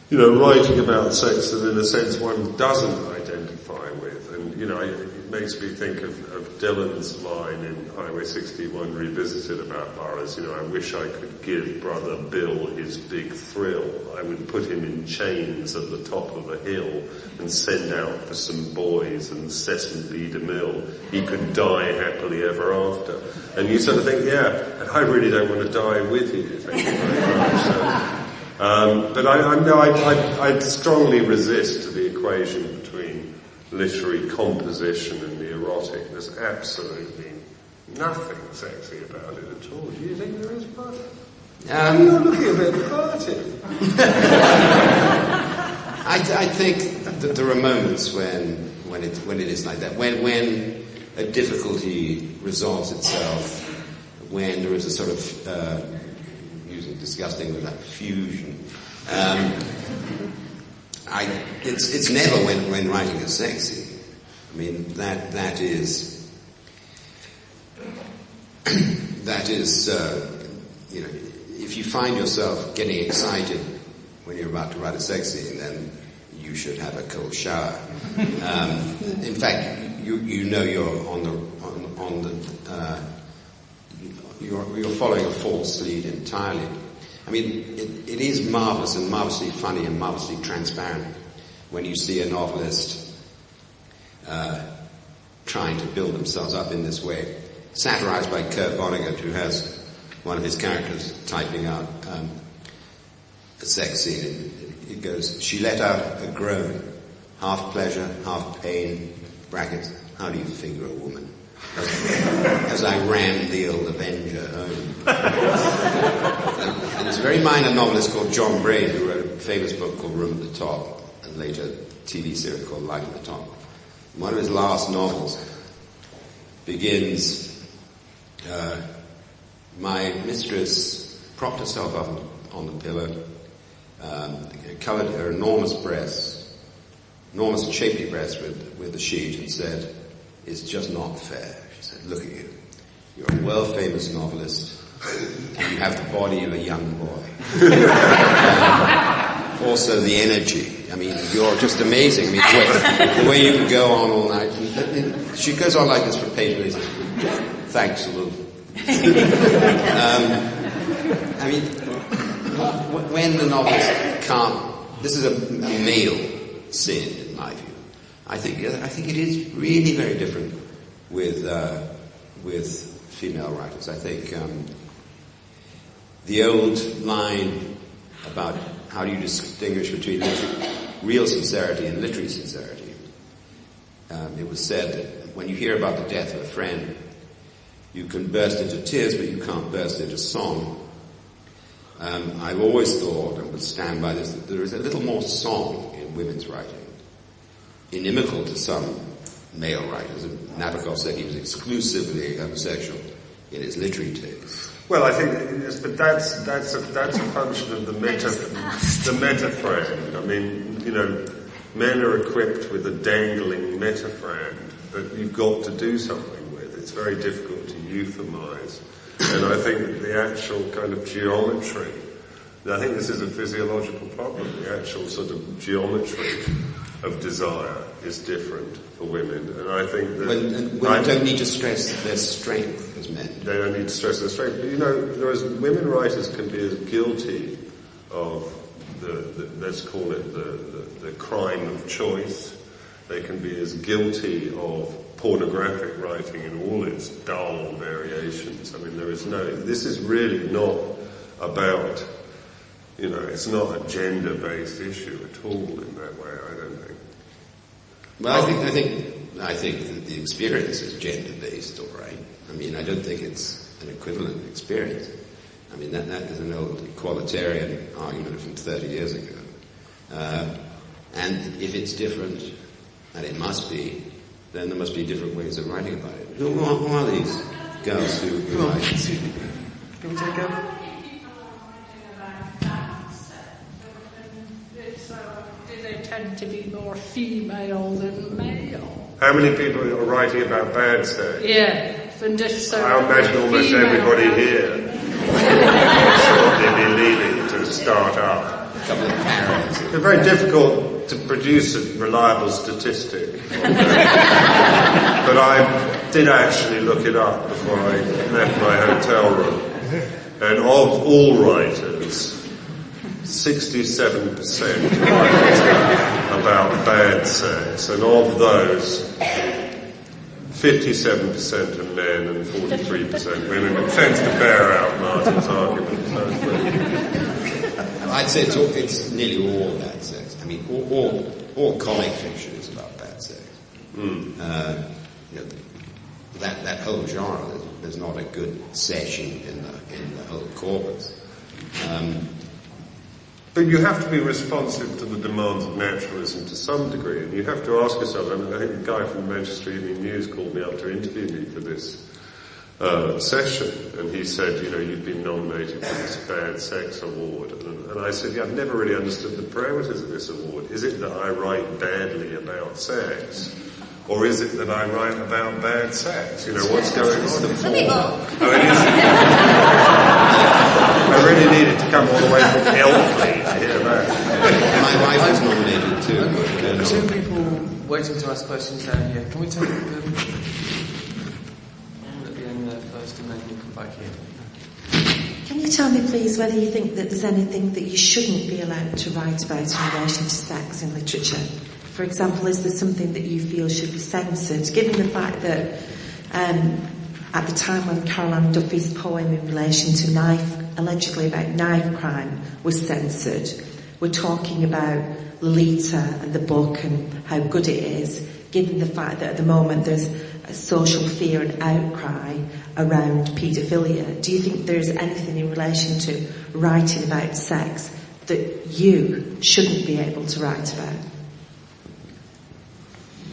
writing about sex that in a sense one doesn't identify with, and, it makes me think of Dylan's line in Highway 61 Revisited about Burroughs, I wish I could give Brother Bill his big thrill. I would put him in chains at the top of a hill and send out for some boys and Cecil de Mille. He could die happily ever after. And you sort of think, yeah, I really don't want to die with you. Thank you very much. But I strongly resist the equation between literary composition and the erotic. There's absolutely nothing sexy about it at all. Do you think there is, Bud? You're looking a bit furtive. I think that there are moments when it is like that. When a difficulty resolves itself, when there is a sort of using disgusting with that fusion. It's never when writing is sexy. I mean that is if you find yourself getting excited when you're about to write a sex scene, then you should have a cold shower. In fact, you know you're you're following a false lead entirely. I mean, it is marvellous and marvellously funny and marvellously transparent when you see a novelist trying to build themselves up in this way. Satirized by Kurt Vonnegut, who has one of his characters typing out a sex scene. It goes, "She let out a groan, half pleasure, half pain, brackets, how do you figure a woman? As I ran the old Avenger home." And there's a very minor novelist called John Braid who wrote a famous book called Room at the Top, and later a TV series called Light at the Top. One of his last novels begins, my mistress propped herself up on the pillow, covered her enormous breasts, enormous and shapely breasts with the sheet, and said, "It's just not fair." She said, "Look at you. You're a world-famous novelist, and you have the body of a young boy. Also the energy. I mean, you're just amazing. I mean, the way you can go on all night." And she goes on like this for pages. Thanks a little. I mean, when the novelist can't, this is a male sin in my view. I think it is really very different with female writers. I think the old line about how do you distinguish between real sincerity and literary sincerity. It was said that when you hear about the death of a friend, you can burst into tears, but you can't burst into song. I've always thought, and would stand by this, that there is a little more song in women's writing, inimical to some male writers. Nabokov said he was exclusively homosexual in his literary tastes. Well, I think, yes, but that's a function of the metaphrand. I mean, you know, men are equipped with a dangling metaphrand that you've got to do something with. It's very difficult to euphemize. And I think that the actual kind of geometry, I think this is a physiological problem, the actual sort of geometry of desire is different for women. And I think that... Women don't need to stress their strength as men. They don't need to stress their strength. But, you know, women writers can be as guilty of let's call it the crime of choice. They can be as guilty of pornographic writing in all its dull variations. I mean, this is really not about, you know, it's not a gender-based issue at all in that way, I don't think. Well, I think that the experience is gender-based, all right. I mean, I don't think it's an equivalent experience. I mean, that is an old equalitarian argument from 30 years ago. And if it's different, and it must be, then there must be different ways of writing about it. Who are these girls who write? Can we take over? Do they tend to be more female than male? How many people are writing about bad sex? Yeah, and just so I imagine almost everybody here will shortly be leaving to start up. A couple of parents. It's very difficult to produce a reliable statistic on that. But I did actually look it up before I left my hotel room. And of all writers, 67% write about bad sex, and of those, 57% are men and 43% women. It tends to bear out Martin's argument. So I'd say it's nearly all bad sex. I mean, all comic fiction is about bad sex. You know, that whole genre, there's not a good session in the whole corpus. But you have to be responsive to the demands of naturalism to some degree, and you have to ask yourself, I mean, I think the guy from the Manchester Evening News called me up to interview me for this session, and he said, you know, you've been nominated for this Bad Sex Award. And I said, yeah, I've never really understood the parameters of this award. Is it that I write badly about sex? Or is it that I write about bad sex? You know, what's going on? Some people. I really needed to come all the way from Ilkley to hear that. My wife was nominated too. Two people waiting to ask questions down here. Can we take the one at the end there first, and then we'll come back here? Can you tell me, please, whether you think that there's anything that you shouldn't be allowed to write about in relation to sex in literature? For example, is there something that you feel should be censored, given the fact that at the time when Caroline Duffy's poem in relation to allegedly about knife crime was censored, we're talking about Lolita and the book and how good it is, given the fact that at the moment there's a social fear and outcry around paedophilia. Do you think there's anything in relation to writing about sex that you shouldn't be able to write about?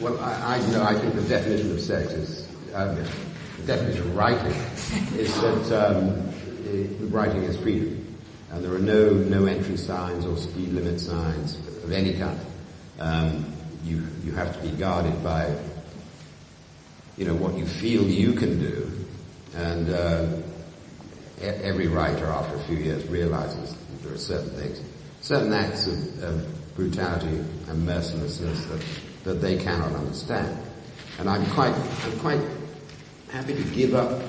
Well, I think the definition of sex is, the definition of writing is that writing is freedom. And there are no entry signs or speed limit signs of any kind. You have to be guarded by, what you feel you can do. And every writer after a few years realizes that there are certain things, certain acts of brutality and mercilessness that they cannot understand. And I'm quite happy to give up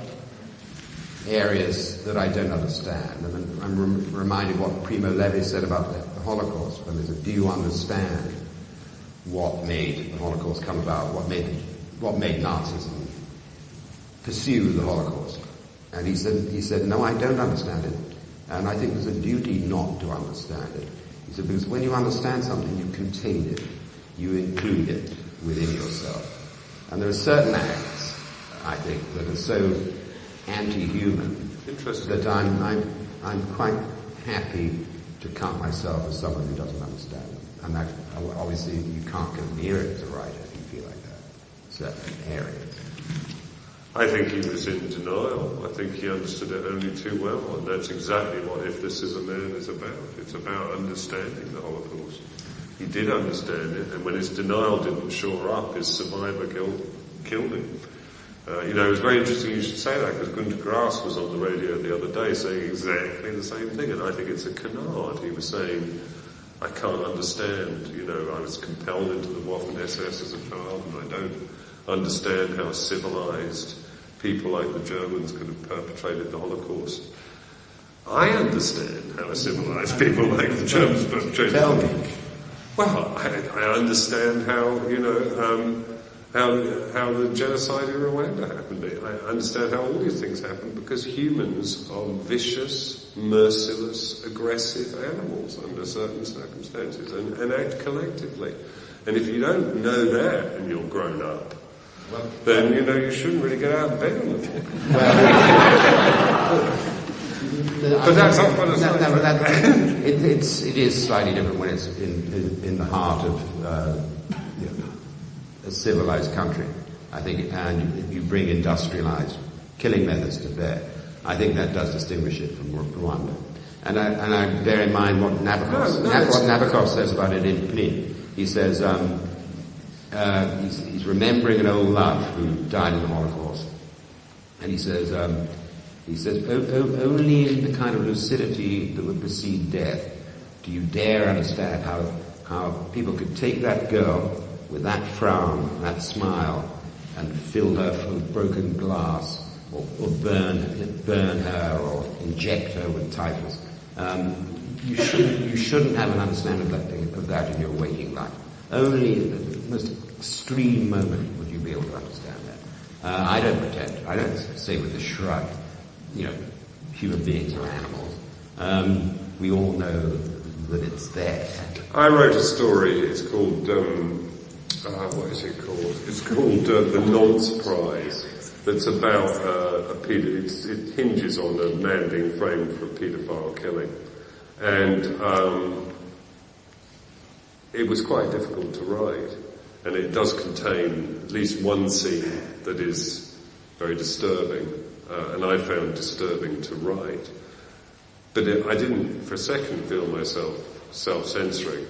areas that I don't understand. And I'm reminded what Primo Levi said about the Holocaust, when they said, do you understand what made the Holocaust come about, what made Nazism pursue the Holocaust? And he said, no, I don't understand it. And I think there's a duty not to understand it. He said, because when you understand something, you contain it. You include it within yourself. And there are certain acts, I think, that are so anti-human that I'm quite happy to count myself as someone who doesn't understand them. And that, obviously, you can't go near it as a writer if you feel like that. Certain areas. I think he was in denial. I think he understood it only too well, and that's exactly what If This Is a Man is about. It's about understanding the Holocaust. He did understand it, and when his denial didn't shore up, his survivor guilt killed him. It was very interesting you should say that, because Günter Grass was on the radio the other day saying exactly the same thing, and I think it's a canard. He was saying, I can't understand, I was compelled into the Waffen-SS as a child, and I don't understand how civilized people like the Germans could have perpetrated the Holocaust. I understand how civilized people like the Germans perpetrated the Holocaust. Well, I understand how the genocide in Rwanda happened. I understand how all these things happened because humans are vicious, merciless, aggressive animals under certain circumstances and act collectively. And if you don't know that and you're grown up, then you shouldn't really get out of bed on the morning. But that's not what it is slightly different when it's in the heart of a civilized country, I think, and you bring industrialized killing methods to bear. I think that does distinguish it from Rwanda. And I bear in mind what Nabokov says about it in Pnin. He says he's remembering an old love who died in the Holocaust, and he says only in the kind of lucidity that would precede death do you dare understand how people could take that girl with that frown, that smile, and fill her full of broken glass, or burn her, or inject her with typhus. You shouldn't have an understanding of that in your waking life. Only at the most extreme moment would you be able to understand that. I don't pretend. I don't say with a shrug, human beings are animals. We all know that it's there. I wrote a story. It's called what is it called? It's called The Nonce Prize. That's about it hinges on a man being framed for a paedophile killing, and it was quite difficult to write. And it does contain at least one scene that is very disturbing, and I found disturbing to write. But I didn't for a second feel myself self-censoring.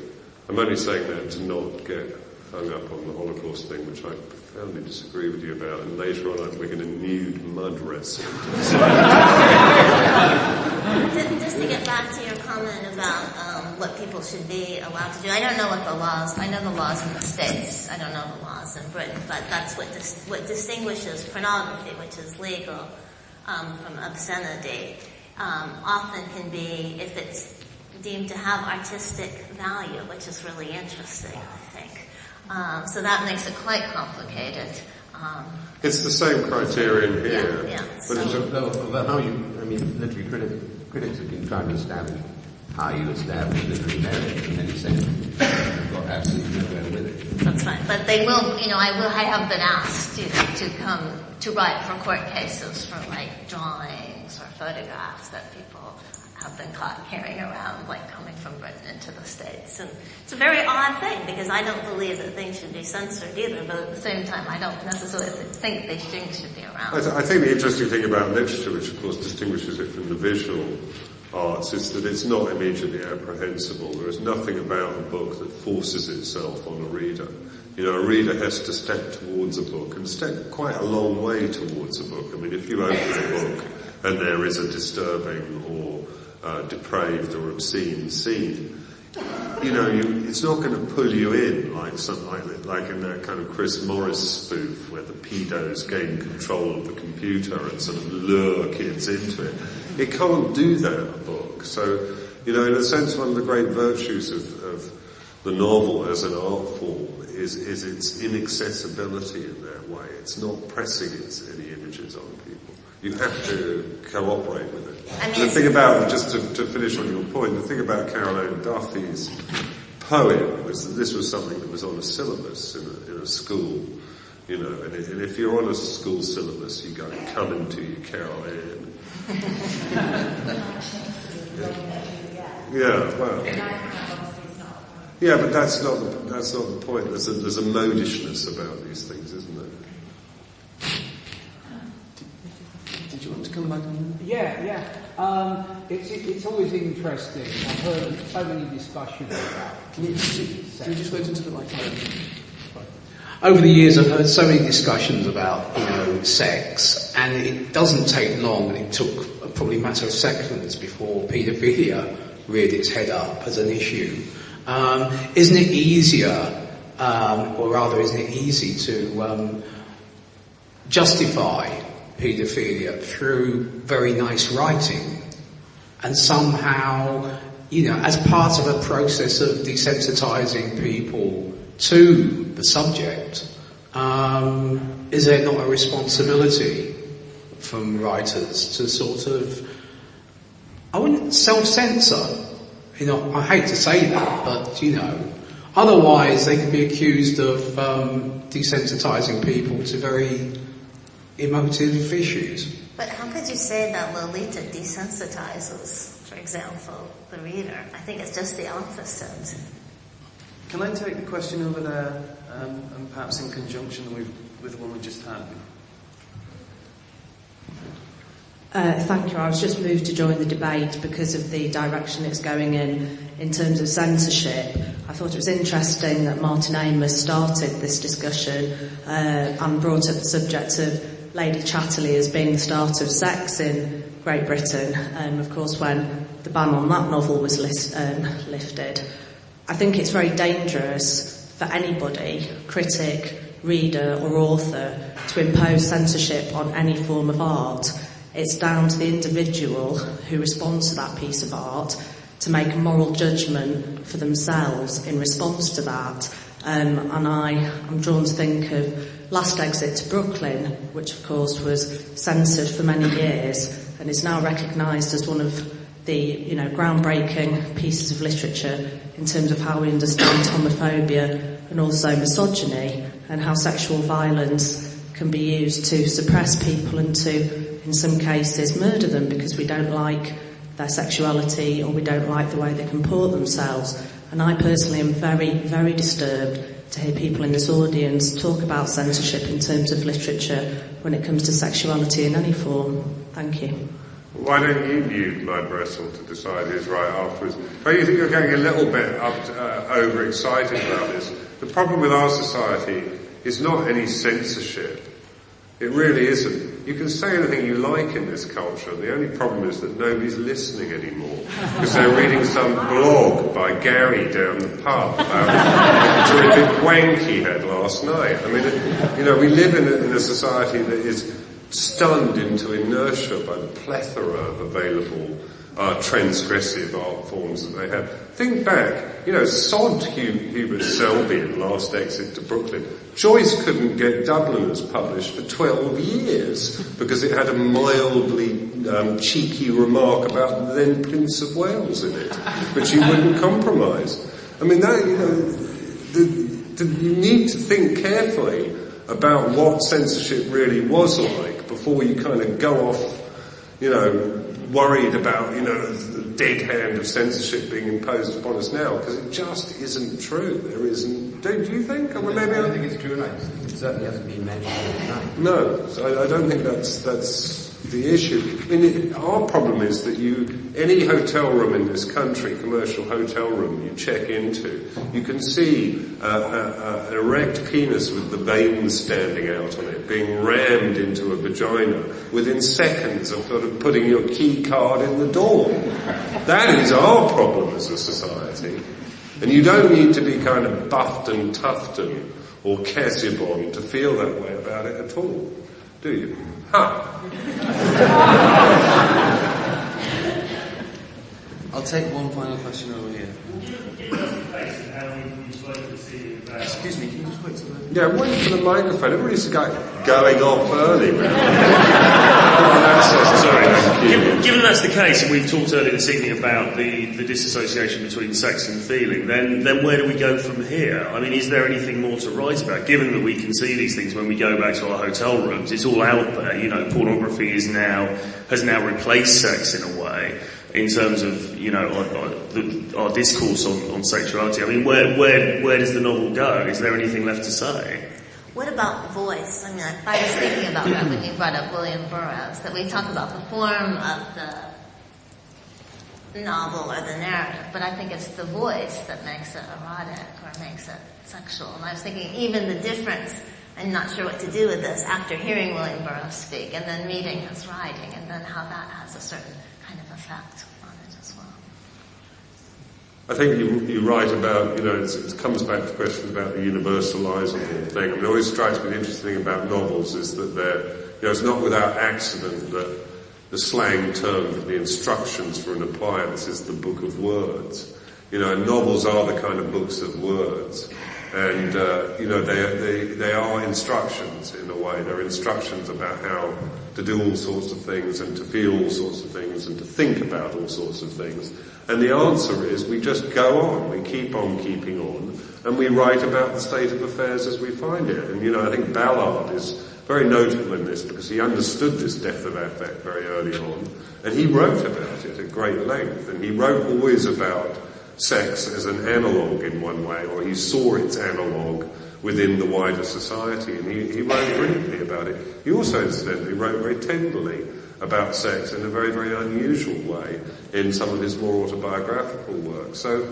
I'm only saying that to not get hung up on the Holocaust thing, which I profoundly disagree with you about, and later on we're going to nude mud wrestle. Just to get back to your comment about what people should be allowed to do. I don't know what the laws, I know the laws in the States, I don't know the laws in Britain, but that's what distinguishes pornography, which is legal, from obscenity. Often can be, if it's deemed to have artistic value, which is really interesting, I think. So that makes it quite complicated. It's the same criterion here. Yeah. But how literary critics have been trying to establish how you establish literary merit, and then you say you've got absolutely nowhere with it. That's right. But they will, I have been asked, to come to write for court cases for like drawings or photographs that people have been caught carrying around, like coming from Britain into the States. And it's a very odd thing, because I don't believe that things should be censored either, but at the same time I don't necessarily think these things should be around. I think the interesting thing about literature, which of course distinguishes it from the visual arts, is that it's not immediately apprehensible. There is nothing about a book that forces itself on a reader. A reader has to step towards a book, and step quite a long way towards a book. I mean, if you open a book and there is a disturbing or depraved or obscene scene, it's not going to pull you in like in that kind of Chris Morris spoof where the pedos gain control of the computer and sort of lure kids into it. It can't do that, a book. So, in a sense, one of the great virtues of the novel as an art form is its inaccessibility in that way. It's not pressing any images on people. You have to cooperate with it. The thing about, just to finish on your point, the thing about Caroline Duffy's poem was that this was something that was on a syllabus in a school, and if you're on a school syllabus, you go, coming to you, Carol Ann. Yeah, but that's not the point. There's a modishness about these things, isn't there? Did you want to come back on? Yeah. It's always interesting. I've heard so many discussions about. Can you just wait until the microphone? Over the years, I've heard so many discussions about, sex, and it doesn't take long, and it took probably a matter of seconds before paedophilia reared its head up as an issue. Isn't it easier, or rather, isn't it easy to justify paedophilia through very nice writing, and somehow, as part of a process of desensitizing people to the subject, is there not a responsibility from writers to sort of, I wouldn't self-censor, I hate to say that, but otherwise they could be accused of desensitizing people to very emotive issues. But how could you say that Lolita desensitizes, for example, the reader? I think it's just the opposite. Can I take the question over there, and perhaps in conjunction with the one we just had? Thank you. I was just moved to join the debate because of the direction it's going in terms of censorship. I thought it was interesting that Martin Amis started this discussion and brought up the subject of Lady Chatterley as being the start of sex in Great Britain, of course when the ban on that novel was lifted. I think it's very dangerous for anybody, critic, reader or author, to impose censorship on any form of art. It's down to the individual who responds to that piece of art to make a moral judgment for themselves in response to that. And I'm drawn to think of Last Exit to Brooklyn, which of course was censored for many years and is now recognised as one of the groundbreaking pieces of literature in terms of how we understand homophobia and also misogyny, and how sexual violence can be used to suppress people and to, in some cases, murder them because we don't like their sexuality or we don't like the way they comport themselves. And I personally am very, very disturbed to hear people in this audience talk about censorship in terms of literature when it comes to sexuality in any form. Thank you. Why don't you mute my bristle to decide who's right afterwards? Don't you think you're getting a little bit overexcited about this? The problem with our society is not any censorship It really isn't. You can say anything you like in this culture. The only problem is that nobody's listening anymore because they're reading some blog by Gary down the pub about a terrific wank he had last night. I mean, we live in a society that is stunned into inertia by the plethora of available transgressive art forms that they have. Think back, sod Hubert Selby in Last Exit to Brooklyn. Joyce couldn't get Dubliners published for 12 years because it had a mildly cheeky remark about the then Prince of Wales in it, which he wouldn't compromise. I mean, you need to think carefully about what censorship really was like before you kind of go off, worried about, the dead hand of censorship being imposed upon us now, because it just isn't true. There isn't. Do you think? Or maybe I don't think it's true, and it certainly hasn't been mentioned tonight. No, so I don't think that's the issue. I mean, our problem is that any hotel room in this country, commercial hotel room you check into, you can see an erect penis with the veins standing out on it being rammed into a vagina within seconds of sort of putting your key card in the door. That is our problem as a society. And you don't need to be kind of Buffton Tufton or Cassibon to feel that way about it at all, do you? I'll take one final question over here. Excuse me, can you just wait till the... Yeah, wait for the microphone. Everybody's going off early. Given that's the case, and we've talked earlier this evening about the disassociation between sex and feeling, then where do we go from here? I mean, is there anything more to write about? Given that we can see these things when we go back to our hotel rooms, it's all out there. Pornography has now replaced sex in a way, in terms of our discourse on sexuality. I mean, where does the novel go? Is there anything left to say? What about voice? I mean, I was thinking about that when you brought up William Burroughs, that we talk about the form of the novel or the narrative, but I think it's the voice that makes it erotic or makes it sexual. And I was thinking even the difference, I'm not sure what to do with this, after hearing William Burroughs speak and then reading his writing, and then how that has a certain kind of effect on it as well. I think you write about, it comes back to the question about the universalizable thing. I mean, it always strikes me the interesting thing about novels is that it's not without accident that the slang term for the instructions for an appliance is the book of words. And novels are the kind of books of words. And, they are instructions in a way. They're instructions about how to do all sorts of things and to feel all sorts of things and to think about all sorts of things. And the answer is we just go on, we keep on keeping on, and we write about the state of affairs as we find it. And, I think Ballard is very notable in this because he understood this depth of affect very early on, and he wrote about it at great length, and he wrote always about sex as an analogue in one way, or he saw its analogue within the wider society, and he wrote brilliantly about it. He also, incidentally, wrote very tenderly about sex in a very, very unusual way in some of his more autobiographical work. So,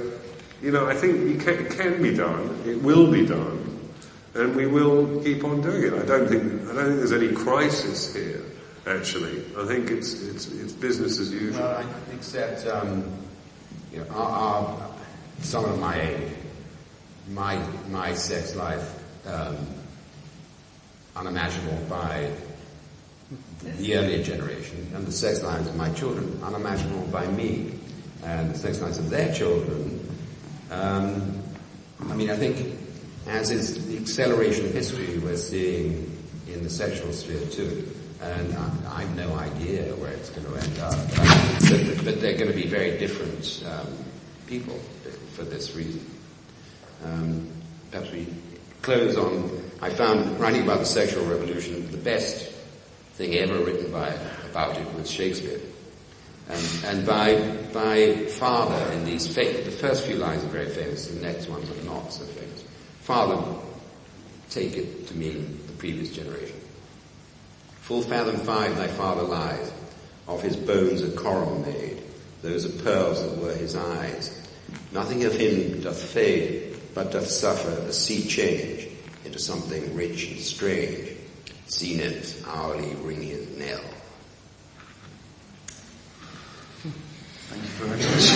I think it can be done, it will be done, and we will keep on doing it. I don't think there's any crisis here, actually. I think it's business as usual. Well, except, someone of my age, my sex life, unimaginable by the earlier generation, and the sex lives of my children, unimaginable by me, and the sex lives of their children. I think, as is the acceleration of history we're seeing in the sexual sphere too, and I have no idea where it's going to end up, but they're going to be very different people for this reason. Perhaps we close on, I found, writing about the sexual revolution, the best thing ever written about it was Shakespeare. And by father in these the first few lines are very famous, the next ones are not so famous. Father, take it to mean the previous generation. Full fathom 5 thy father lies, of his bones a coram made, those are pearls that were his eyes. Nothing of him doth fade, but doth suffer a sea change into something rich and strange. zenith hourly ringing knell. Thank you very much.